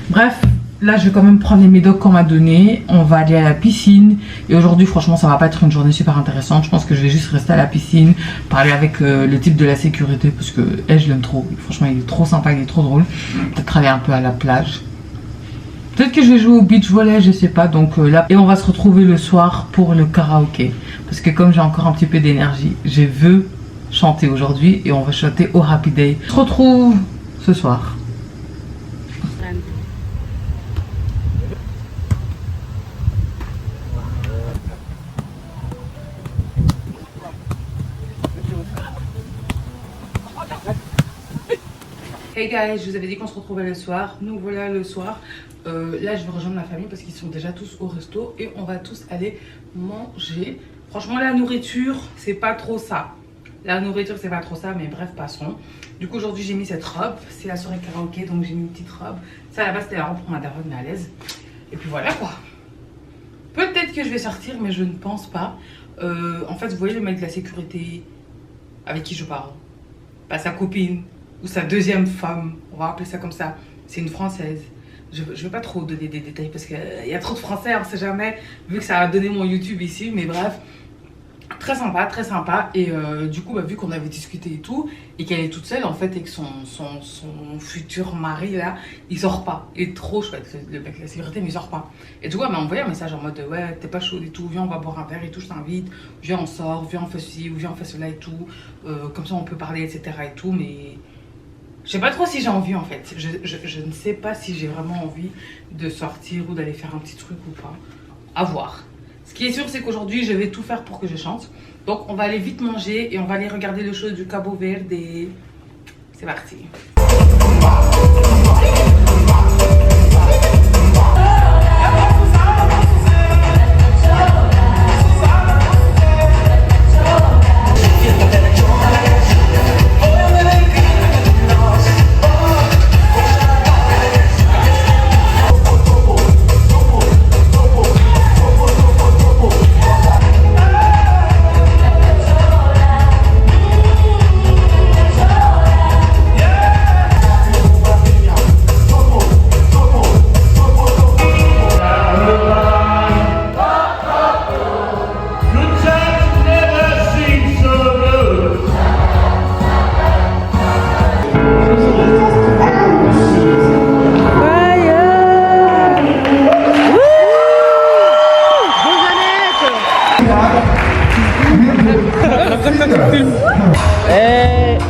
Bref, là je vais quand même prendre les médocs qu'on m'a donné, on va aller à la piscine, et aujourd'hui franchement ça va pas être une journée super intéressante. Je pense que je vais juste rester à la piscine, parler avec le type de la sécurité, parce que je l'aime trop, franchement il est trop sympa, il est trop drôle. Peut-être aller un peu à la plage. Peut-être que je vais jouer au beach volley, je sais pas, donc là. Et on va se retrouver le soir pour le karaoké. Parce que comme j'ai encore un petit peu d'énergie, je veux chanter aujourd'hui et on va chanter au Happy Day. On se retrouve ce soir. Hey guys, je vous avais dit qu'on se retrouvait le soir. Nous voilà le soir. Là je vais rejoindre ma famille parce qu'ils sont déjà tous au resto et on va tous aller manger. Franchement la nourriture c'est pas trop ça. La nourriture c'est pas trop ça, mais bref passons. Du coup aujourd'hui j'ai mis cette robe. C'est la soirée karaoké donc j'ai mis une petite robe. Ça à la base c'était la robe pour ma daronne mais à l'aise. Et puis voilà quoi. Peut-être que je vais sortir mais je ne pense pas. En fait vous voyez le mec de la sécurité avec qui je parle. Pas sa copine ou sa deuxième femme, on va appeler ça comme ça. C'est une française. Je ne vais pas trop donner des détails parce qu'il y a trop de français, on ne sait jamais, vu que ça a donné mon YouTube ici, mais bref. Très sympa, très sympa. Et du coup, vu qu'on avait discuté et tout, et qu'elle est toute seule en fait, et que son futur mari là, il sort pas. Il est trop chouette, le mec de la sécurité, mais il sort pas. Et du coup, elle m'a envoyé un message en mode ouais, t'es pas chaude et tout, viens, on va boire un verre et tout, je t'invite. Viens, on sort, viens, on fait ceci, ou viens, on fait cela et tout. Comme ça, on peut parler, etc. et tout, mais. Je sais pas trop si j'ai envie en fait. Je ne sais pas si j'ai vraiment envie de sortir ou d'aller faire un petit truc ou pas. À voir. Ce qui est sûr, c'est qu'aujourd'hui, je vais tout faire pour que je chante. Donc, on va aller vite manger et on va aller regarder le show du Cabo Verde. C'est parti.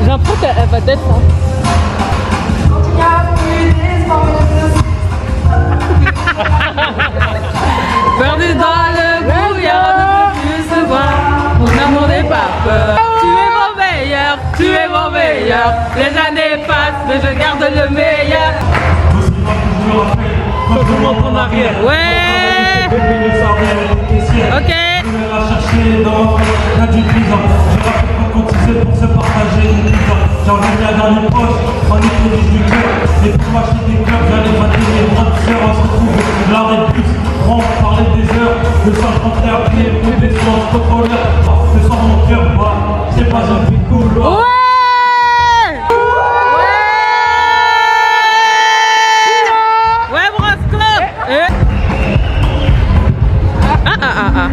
J'ai l'impression qu'elle va d'être hein. Perdu dans le brouillard, ne peut plus se voir. Mon amour n'est pas peur. Tu es mon meilleur. Les années passent, mais je garde le meilleur. Faut tout le monde en arrière. Ouais. Ok. Je vais la chercher dans la du prison. Je rappelle pas cotiser pour se partager une pizza. J'en reviens dans les poches, en écrit du cœur. Et pour m'acheter des clubs, j'allais battre mes bras de sœur. On se retrouve l'art et plus. On parlait des heures. Le sang contraire, pied, pour des soins protocolaires. Le sang mon cœur bat. C'est pas un truc cool. Ouais, Brosco. Ah.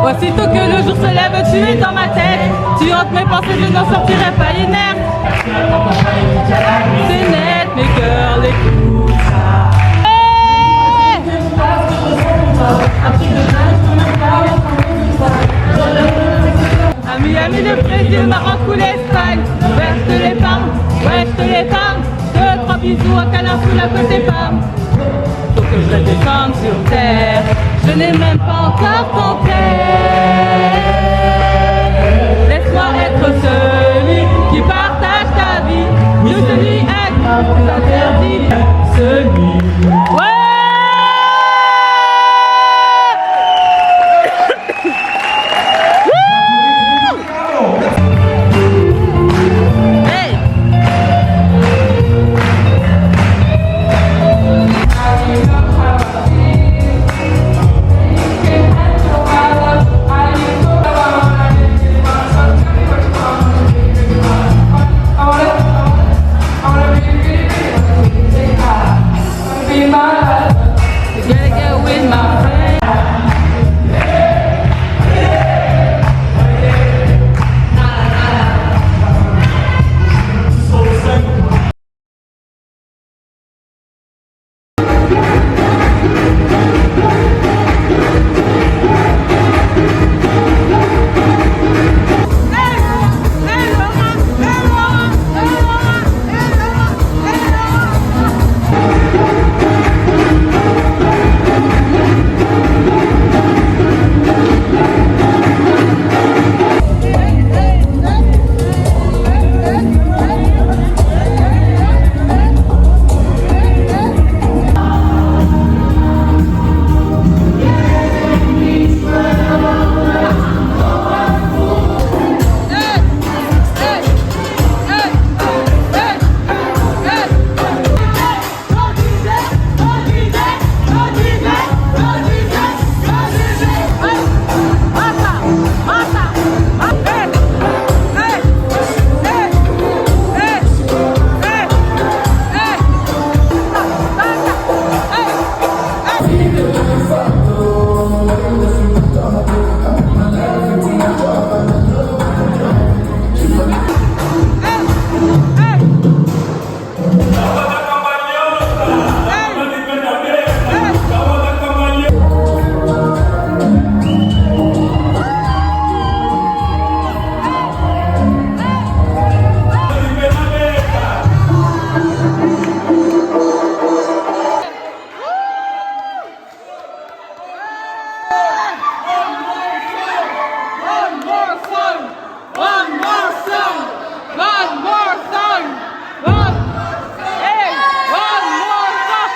Aussitôt que le jour se lève, tu es dans ma tête. Tu hantes mes pensées, je n'en sortirai pas inerte. C'est net, mes cœurs l'écoutent ça. Ami de Brésil, Maroc ou l'Espagne. Ouais, je te l'épargne, ouais, je te l'épargne. 2-3 bisous, un câlin sous la côte des femmes. Faut que je descende sur terre. Je n'ai même pas encore ton père. Laisse-moi être celui qui partage ta vie. Je celui à qui t'interdit. Celui. Ouais. One more song. One more song. Hey, one more song.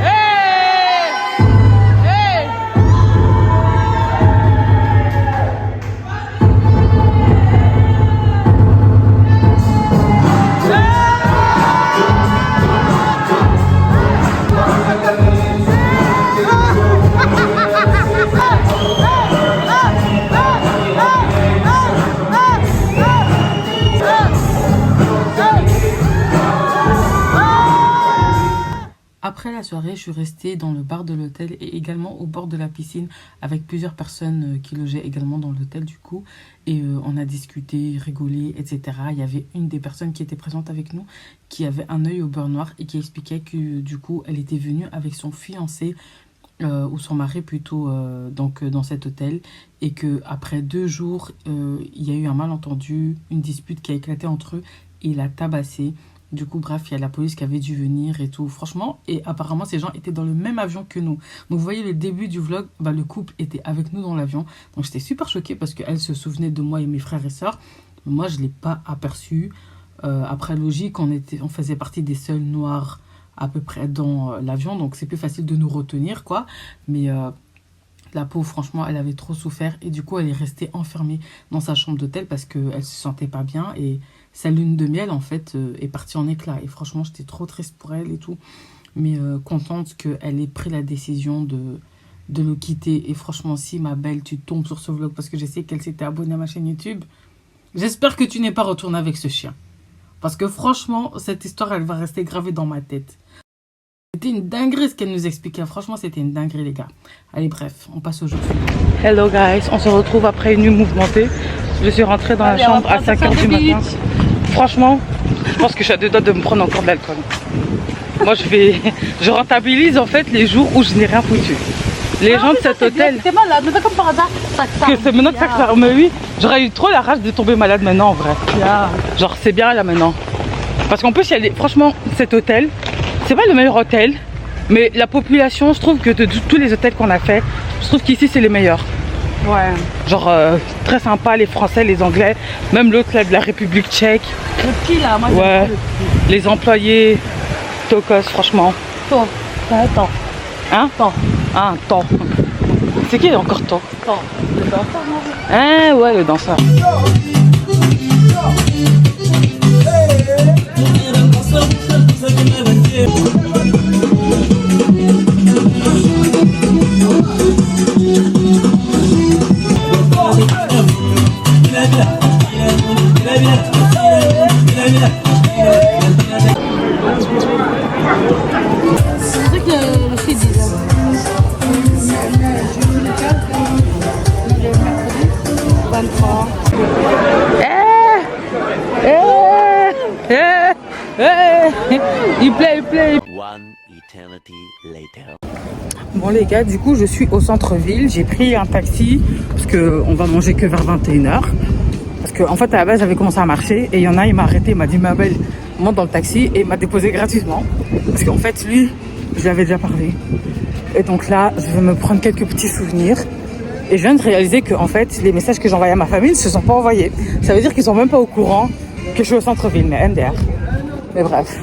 Hey, hey. Après la soirée, je suis restée dans le bar de l'hôtel et également au bord de la piscine avec plusieurs personnes qui logeaient également dans l'hôtel du coup. Et on a discuté, rigolé, etc. Il y avait une des personnes qui était présente avec nous qui avait un œil au beurre noir et qui expliquait que du coup, elle était venue avec son fiancé ou son mari plutôt donc dans cet hôtel et que après 2 jours, il y a eu un malentendu, une dispute qui a éclaté entre eux et il a tabassé. Du coup, bref, il y a la police qui avait dû venir et tout, franchement. Et apparemment, ces gens étaient dans le même avion que nous. Donc, vous voyez, le début du vlog, bah, le couple était avec nous dans l'avion. Donc, j'étais super choquée parce qu'elle se souvenait de moi et mes frères et sœurs. Moi, je ne l'ai pas aperçu. Après, logique, on faisait partie des seuls noirs à peu près dans l'avion. Donc, c'est plus facile de nous retenir, quoi. Mais la pauvre, franchement, elle avait trop souffert. Et du coup, elle est restée enfermée dans sa chambre d'hôtel parce qu'elle ne se sentait pas bien. Et sa lune de miel, en fait, est partie en éclats. Et franchement, j'étais trop triste pour elle et tout. Mais contente qu'elle ait pris la décision de le quitter. Et franchement, si ma belle, tu tombes sur ce vlog parce que je sais qu'elle s'était abonnée à ma chaîne YouTube, j'espère que tu n'es pas retourné avec ce chien. Parce que franchement, cette histoire, elle va rester gravée dans ma tête. C'était une dinguerie ce qu'elle nous expliquait. Franchement, c'était une dinguerie, les gars. Allez, bref, on passe au jeu. Hello guys, on se retrouve après une nuit mouvementée. Je suis rentrée dans la chambre à 5h du matin. Franchement, je pense que je suis à 2 doigts de me prendre encore de l'alcool. Moi, je rentabilise en fait les jours où je n'ai rien foutu. Les gens de cet hôtel. T'es malade, mais comme par hasard, ça que c'est maintenant que ça ferme. Mais oui, j'aurais eu trop la rage de tomber malade maintenant en vrai. Genre, c'est bien là maintenant. Parce qu'en plus, franchement, cet hôtel, c'est pas le meilleur hôtel. Mais la population, je trouve que de tous les hôtels qu'on a fait, je trouve qu'ici, c'est les meilleurs. Ouais. Genre très sympa, les Français, les Anglais, même l'autre là de la République tchèque. Le petit là, moi ouais. Les employés, tocos, franchement. Temps, temps. Hein? Temps. Ah, temps. C'est qui encore temps? Temps. Le danseur, moi. Hein, ouais, le danseur. C'est ça que le fils disait. Le mercredi 23. Il plaît. One eternity later. Bon les gars, du coup je suis au centre-ville. J'ai pris un taxi parce qu'on va manger que vers 21h. Parce qu'en fait à la base j'avais commencé à marcher et il y en a, il m'a arrêté, il m'a dit ma belle, monte dans le taxi et il m'a déposé gratuitement. Parce qu'en fait lui, je lui avais déjà parlé. Et donc là, je vais me prendre quelques petits souvenirs. Et je viens de réaliser que en fait, les messages que j'envoyais à ma famille ne se sont pas envoyés. Ça veut dire qu'ils sont même pas au courant que je suis au centre-ville, mais MDR. Mais bref.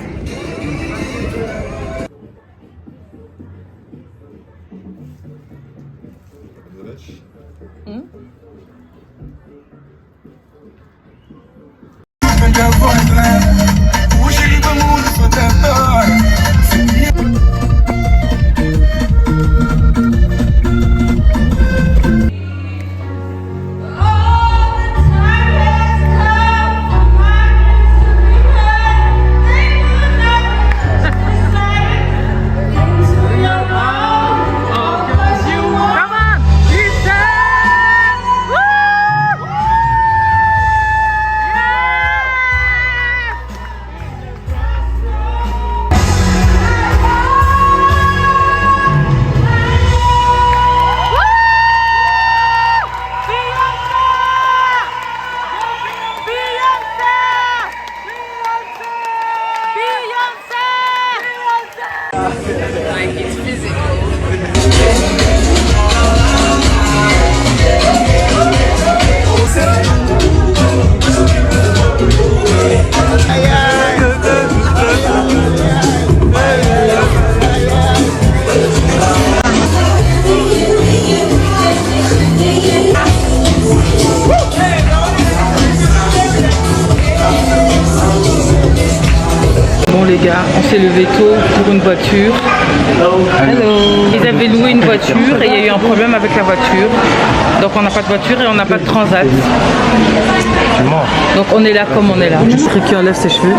levé tôt pour une voiture. Hello. Ils avaient loué une voiture et il y a eu un problème avec la voiture. Donc on n'a pas de voiture et on n'a pas de transat. Donc on est là comme on est là. Juste qui enlève ses cheveux.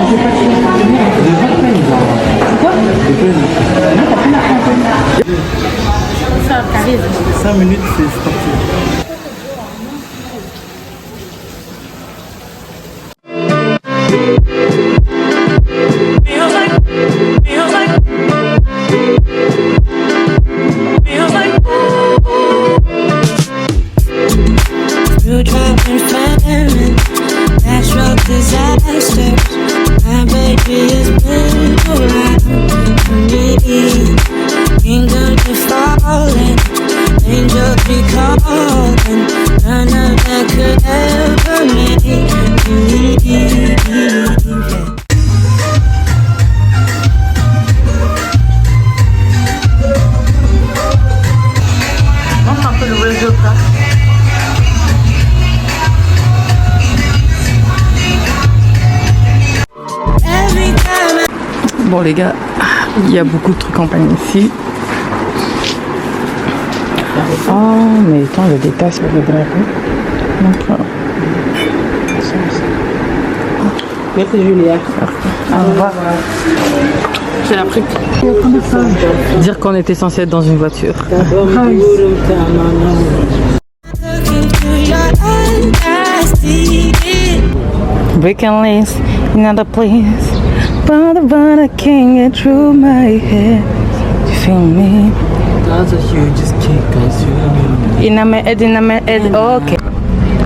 5 minutes, c'est parti. Natural disasters. My baby is built around me. Kingdoms are falling, angels be calling. None of that could ever make me leave. Montre un peu le résultat. Bon les gars, il y a beaucoup de trucs en panne ici. Oh mais attends, il y a des tasses avec le drapeau. Donc merci Julia. Au revoir. J'ai appris. Dire qu'on était censé être dans une voiture. We can live in another place. But I can't get through my head. You feel me? Thoughts of you just keep consuming me. In my head, okay.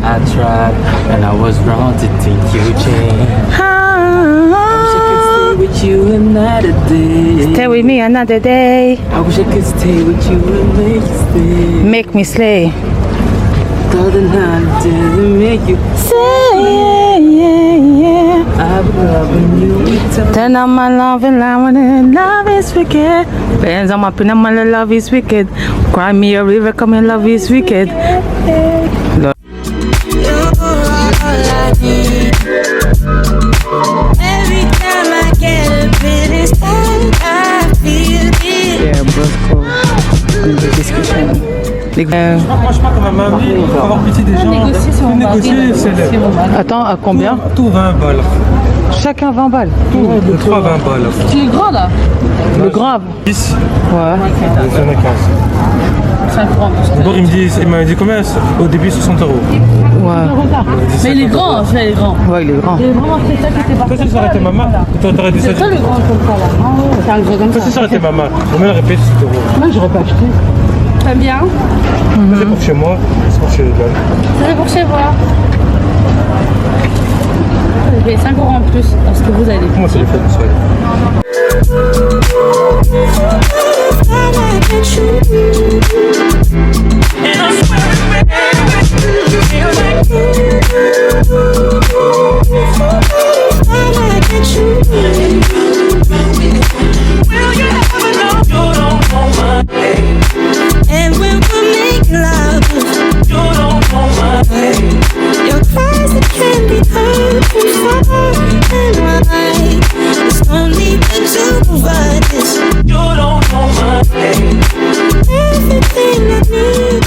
I tried and I was wrong to think you changed. I wish I could stay with you another day. Stay with me another day. I wish I could stay with you and make you stay. Make me slay. Thought another day to make you say yeah. I would love when you return. Turn on my love and lie when love is wicked. Bands on my pin on my love is wicked. Cry me a river, come and love is wicked. Love. Every time I get a bit inspired, I feel it. Yeah, Brosco. On the discussion. Moi je crois que ma mamie, il faut avoir pitié des gens. Négocier, c'est le. Attends, à combien? Tout 20 balles. Chacun 20 balles. Le 3 20 balles. C'est le grand là? Le grand? 10. Ouais. Il y en a 15. 5 francs. D'abord il m'avait dit combien? Au début 60 €. Ouais. Mais il est grand, il est grand. Ouais, il est grand. Il est vraiment c'est ça qui était parti. Toi, si ça aurait été maman, t'aurais dit ça. C'est ça le grand comme ça là. C'est un gros comme Toi, ça. si ça aurait été maman, combien elle aurait payé 60 €? Moi j'aurais pas acheté. T'aimes bien? C'est pour chez moi, c'est pour chez les gars. C'est pour chez moi. J'ai payé 5 € en plus parce que vous allez. Moi c'est les fêtes, ça. And when we make love, you don't know my name. Your cries that can be heard from far and wide. It's only the two of us. You don't know my name. Everything I need.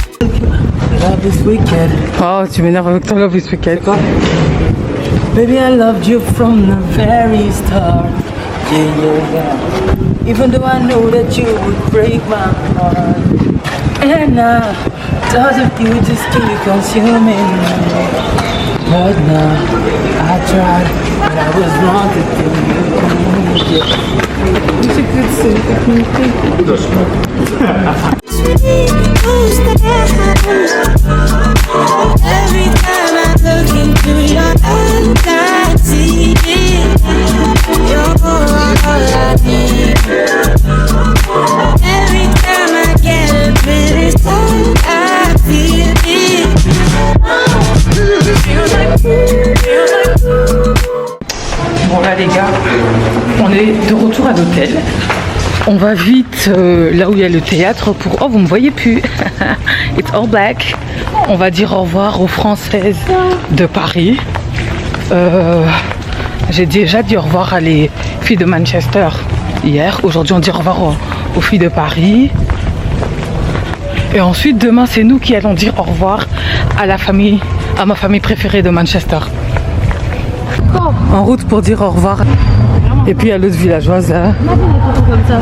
Love is wicked. Oh, tu m'énerves avec ton love is wicked. Baby, I loved you from the very start. Yeah. Even though I know that you would break my heart. And now, thoughts of you just keep consuming me. But now, I tried, but I was wrong to think you Every time I look into your eyes, I see it. You're all I need. Every time I get a bit inside, I feel it. Bon là les gars, on est de retour à l'hôtel. On va vite là où il y a le théâtre pour... Oh, vous me voyez plus. It's all black. On va dire au revoir aux Françaises de Paris. J'ai déjà dit au revoir à les filles de Manchester hier. Aujourd'hui, on dit au revoir aux filles de Paris. Et ensuite, demain, c'est nous qui allons dire au revoir à la famille, à ma famille préférée de Manchester. En route pour dire au revoir. Et puis, il y a l'autre villageoise là. Comme ça.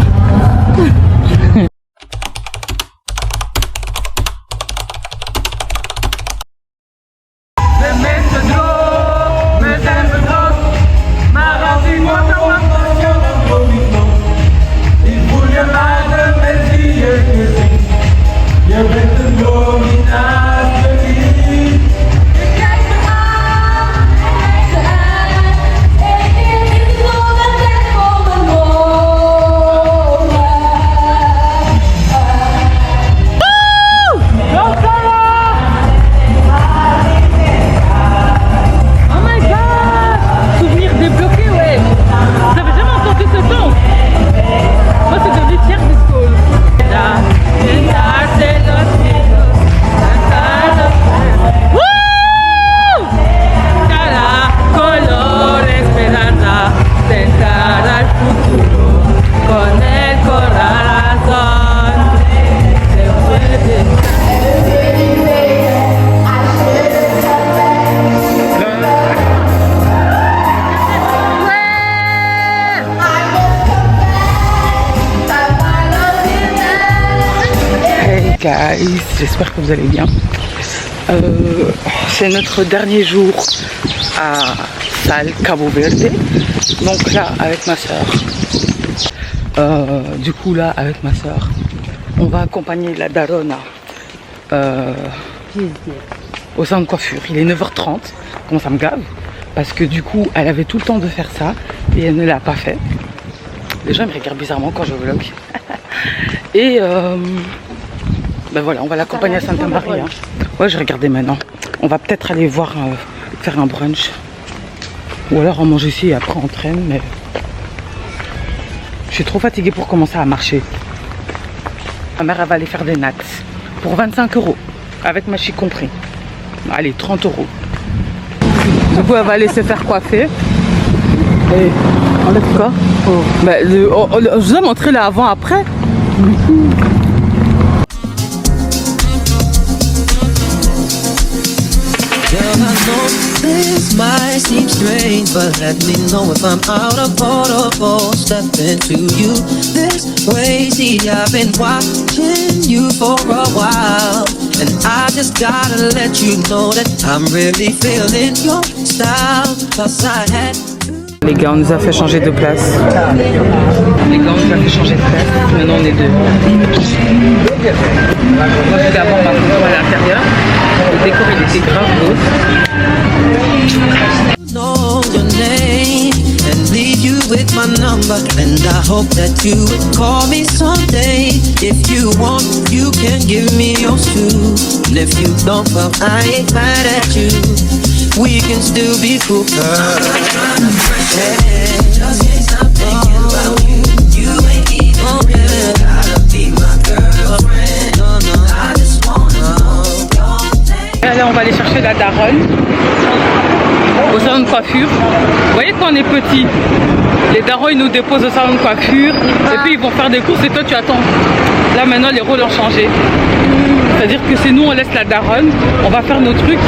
Guys, j'espère que vous allez bien. C'est notre dernier jour à Sal Cabo Verde. Donc là avec ma soeur. Du coup là avec ma soeur, on va accompagner la Darona au salon de coiffure. Il est 9h30. Comment ça me gave? Parce que du coup elle avait tout le temps de faire ça et elle ne l'a pas fait. Les gens me regardent bizarrement quand je vlog. Et ben voilà, on va l'accompagner à Santa Maria. Ouais, je regardais maintenant. On va peut-être aller voir, faire un brunch. Ou alors on mange ici et après on traîne. Mais je suis trop fatiguée pour commencer à marcher. Ma mère, elle va aller faire des nattes. Pour 25 €. Avec ma chic compris. Allez, 30 €. Du coup, elle va aller se faire coiffer. Et enlève quoi? Oh. Ben, je vous ai montré là avant, après. Girl, I know this might seem strange, but let me know if I'm out of protocol. Step into you this way. See, I've been watching you for a while, and I just gotta let you know that I'm really feeling your style. Cause I had. Les gars, on nous a fait changer de place. Les gars, on nous a fait changer de place. Maintenant, on est deux. Moi, j'étais avant ma photo à l'intérieur. Le décor, il était grave beau. Know your name and leave you with my number, and I hope that you would call me someday. If you want, you can give me yours too. And if you don't, well, I ain't mad at you. We can still be cool, girl. Hey, just can't stop thinking about you. You ain't even really gotta be my girlfriend. No, no, I just wanna know your name. Et là, on va aller chercher la daronne au salon de coiffure. Vous voyez, quand on est petit, les darons ils nous déposent au salon de coiffure et puis ils vont faire des courses et toi tu attends. Là maintenant les rôles ont changé. C'est-à-dire que c'est nous, on laisse la daronne, on va faire nos trucs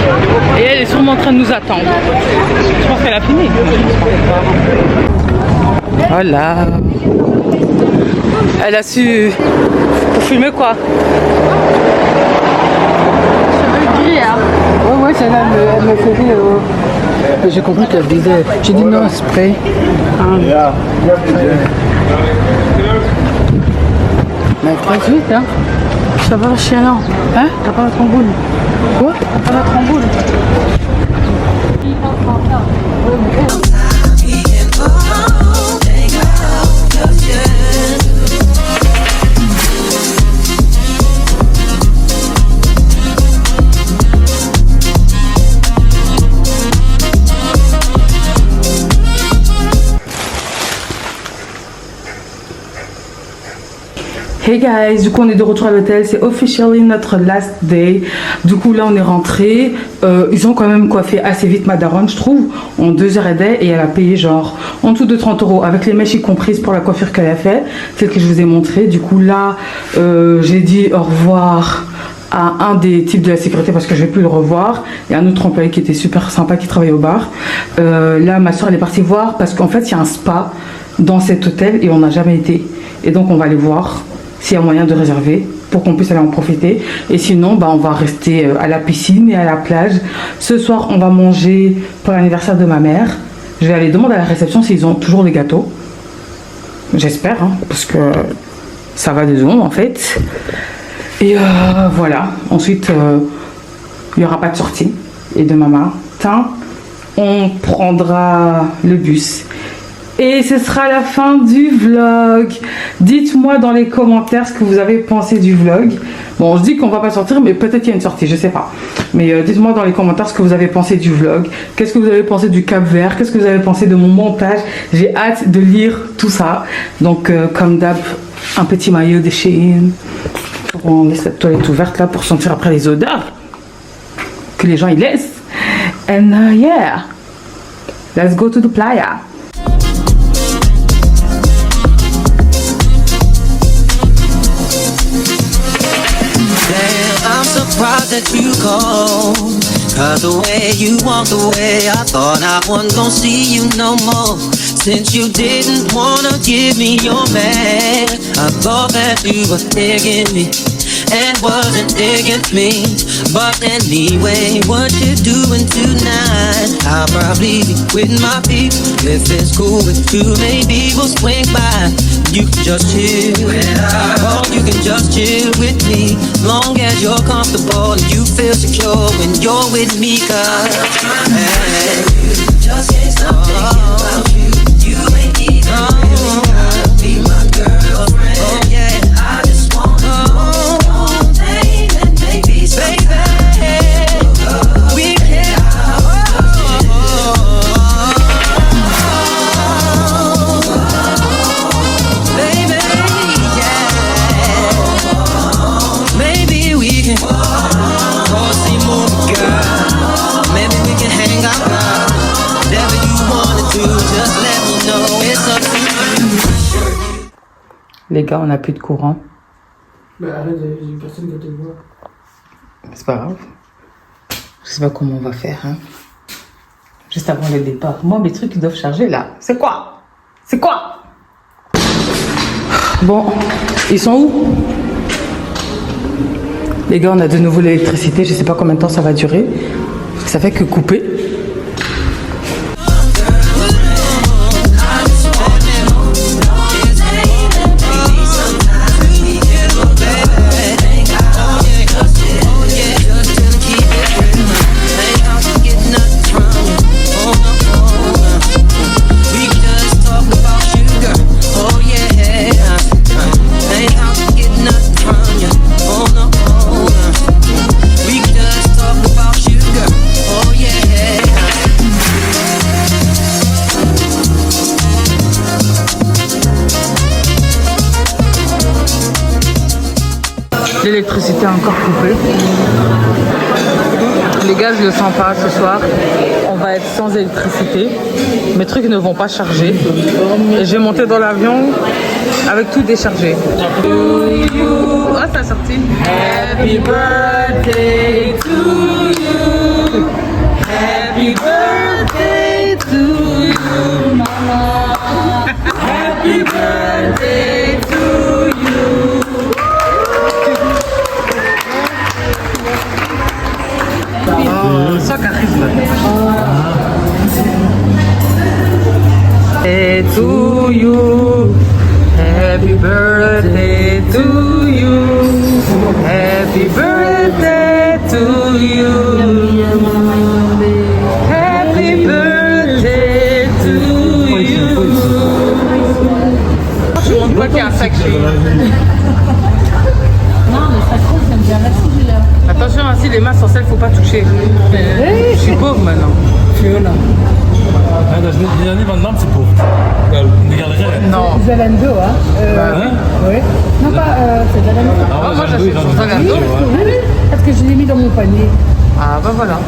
et elle est sûrement en train de nous attendre. Je pense qu'elle a fini. Voilà. Elle a su... Pour filmer quoi? Ouais, celle-là, elle me faisait... J'ai compris qu'elle disait... J'ai dit non, spray. Mais très vite, hein. Ça va le chien, non? Hein? T'as pas la tromboule? Quoi? T'as pas la tromboule? Hey guys, du coup on est de retour à l'hôtel, c'est officially notre last day. Du coup là on est rentré, ils ont quand même coiffé assez vite ma daronne je trouve, en 2h et elle a payé genre en dessous de 30 € avec les mèches y comprises pour la coiffure qu'elle a fait, celle que je vous ai montré. Du coup là j'ai dit au revoir à un des types de la sécurité parce que je vais plus le revoir. Il y a un autre employé qui était super sympa qui travaillait au bar. Là ma soeur elle est partie voir parce qu'en fait il y a un spa dans cet hôtel et on n'a jamais été. Et donc on va aller voir s'il y a moyen de réserver pour qu'on puisse aller en profiter. Et sinon bah, on va rester à la piscine et à la plage. Ce soir on va manger pour l'anniversaire de ma mère. Je vais aller demander à la réception s'ils ont toujours les gâteaux. J'espère hein, parce que ça va de long en fait. Et voilà, ensuite il n'y aura pas de sortie. Et demain matin on prendra le bus. Et ce sera la fin du vlog. Dites-moi dans les commentaires ce que vous avez pensé du vlog. Bon, je dis qu'on va pas sortir, mais peut-être qu'il y a une sortie, je sais pas. Mais dites-moi dans les commentaires ce que vous avez pensé du vlog. Qu'est-ce que vous avez pensé du Cap-Vert? Qu'est-ce que vous avez pensé de mon montage? J'ai hâte de lire tout ça. Donc, comme d'hab, un petit maillot de Shein. On laisse la toilette ouverte là pour sentir après les odeurs que les gens y laissent. And yeah, let's go to the playa. I'm surprised that you called, 'cause the way you walked away, I thought I wasn't gonna see you no more. Since you didn't wanna give me your man, I thought that you were digging me and wasn't digging me. But anyway, what you doing tonight? I'll probably be with my people. If it's cool with you, maybe we'll swing by. You can just chill, oh, you can just chill with me. Long as you're comfortable and you feel secure when you're with me, 'cause just can't stop thinking about you. You ain't even be my girlfriend. Oh yeah, I just wanna know, and maybe baby, we can. Baby, yeah, maybe we can go see more girl. Maybe we can hang out, girl. Whatever you wanna do, just let me know. It's up to you. Les gars, on n'a plus de courant. Bah arrête, j'ai personne qui va te voir. C'est pas grave. Je sais pas comment on va faire. Hein. Juste avant le départ. Moi, mes trucs ils doivent charger là. C'est quoi? C'est quoi? Bon, ils sont où? Les gars, on a de nouveau l'électricité. Je sais pas combien de temps ça va durer. Ça fait que couper. L'électricité a encore coupé. Les gars, je le sens pas ce soir. On va être sans électricité. Mes trucs ne vont pas charger. Et je vais monter dans l'avion avec tout déchargé. Oh, ça a sorti. Happy birthday to you. Happy birthday to you, mama. Happy birthday to you. Ça charisme. Happy to you. Happy birthday to you. Happy birthday to you. Happy birthday to you. Je ne montre pas qu'il y a un sac chez lui. Non, mais ça compte, ça me dit merci là. Attention, ainsi les mains sans sel, faut pas toucher. Je suis pauvre maintenant. Fiona. L'année maintenant, c'est pour les galeries. Non. Zalando, hein. Oui. Non, pas. C'est Zalando. Ah ouais, moi, Zalando, j'achète sur Zalando. Oui, parce que je l'ai mis dans mon panier. Ah bah voilà.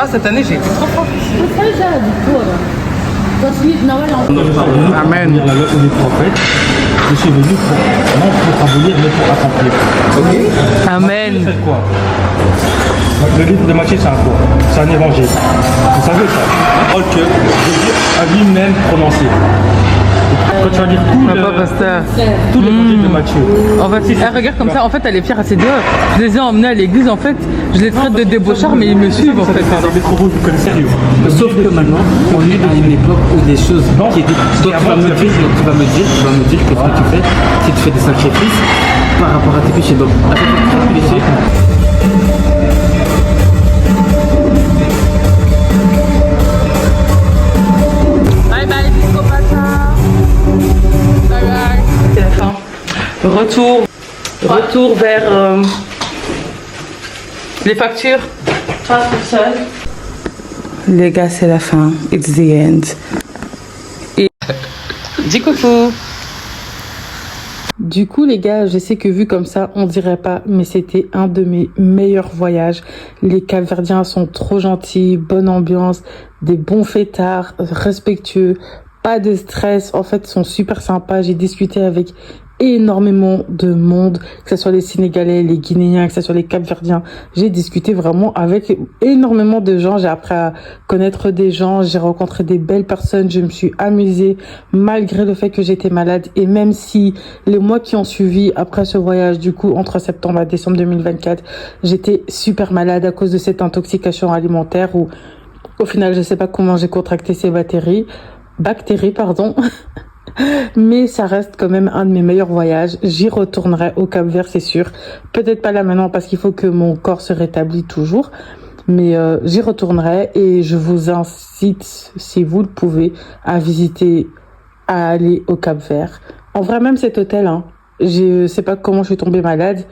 Ah, cette année j'ai été trop fort. C'est ça, déjà, du coup, là. Quand tu dis Noël en Amen. La lettre des prophètes. Je suis venu pour, non pour abolir, mais pour accomplir. Ok. Amen. Vous faites quoi? Le livre de Matthieu, c'est un quoi? C'est un évangile. Vous savez ça? Ok. Jésus a lui-même prononcé. Quand tu vas lire tout l'évangile de Matthieu. En fait, elle regarde comme ça, en fait elle est fière, elle s'est dit, oh, je les ai emmenés à l'église, en fait, je les traite de débauchards, mais ils me suivent en fait. Dans les propos, vous connaissez sérieux. Sauf que maintenant, on est à une époque où des choses qui étaient... Toi, tu vas me dire que ce que tu fais, c'est que tu fais des sacrifices par rapport à tes péchés. Donc, à tes péchés, Bye bye, Disco Pata. Bye bye. C'est la fin. Retour vers les factures. Toi tout seul. Les gars, c'est la fin. It's the end. Et dis coucou. Du coup, les gars, je sais que vu comme ça, on dirait pas, mais c'était un de mes meilleurs voyages. Les Capverdiens sont trop gentils, bonne ambiance, des bons fêtards, respectueux, pas de stress. En fait, ils sont super sympas. J'ai discuté avec énormément de monde, que ce soit les Sénégalais, les Guinéens, que ce soit les Capverdiens. J'ai discuté vraiment avec énormément de gens. J'ai appris à connaître des gens, j'ai rencontré des belles personnes, je me suis amusée malgré le fait que j'étais malade. Et même si les mois qui ont suivi après ce voyage, du coup, entre septembre et décembre 2024, j'étais super malade à cause de cette intoxication alimentaire où, au final, je sais pas comment j'ai contracté ces bactéries, pardon. Mais ça reste quand même un de mes meilleurs voyages. J'y retournerai au Cap-Vert, c'est sûr. Peut-être pas là maintenant parce qu'il faut que mon corps se rétablisse toujours. Mais j'y retournerai et je vous incite, si vous le pouvez, à visiter, à aller au Cap-Vert. En vrai, même cet hôtel, hein, je sais pas comment je suis tombée malade,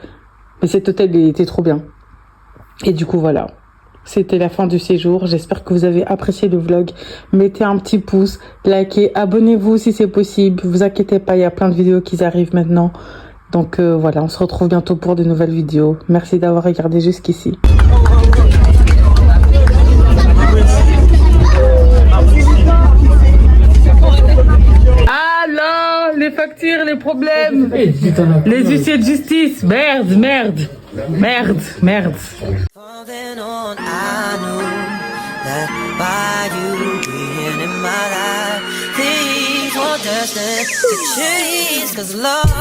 mais cet hôtel, il était trop bien. Et du coup, voilà. C'était la fin du séjour. J'espère que vous avez apprécié le vlog. Mettez un petit pouce, likez, abonnez-vous si c'est possible. Vous inquiétez pas, il y a plein de vidéos qui arrivent maintenant. Donc voilà, on se retrouve bientôt pour de nouvelles vidéos. Merci d'avoir regardé jusqu'ici. Alors, les factures, les problèmes, les huissiers de justice. Merde. On, I knew that by you being in my life, things were destined to change. 'Cause love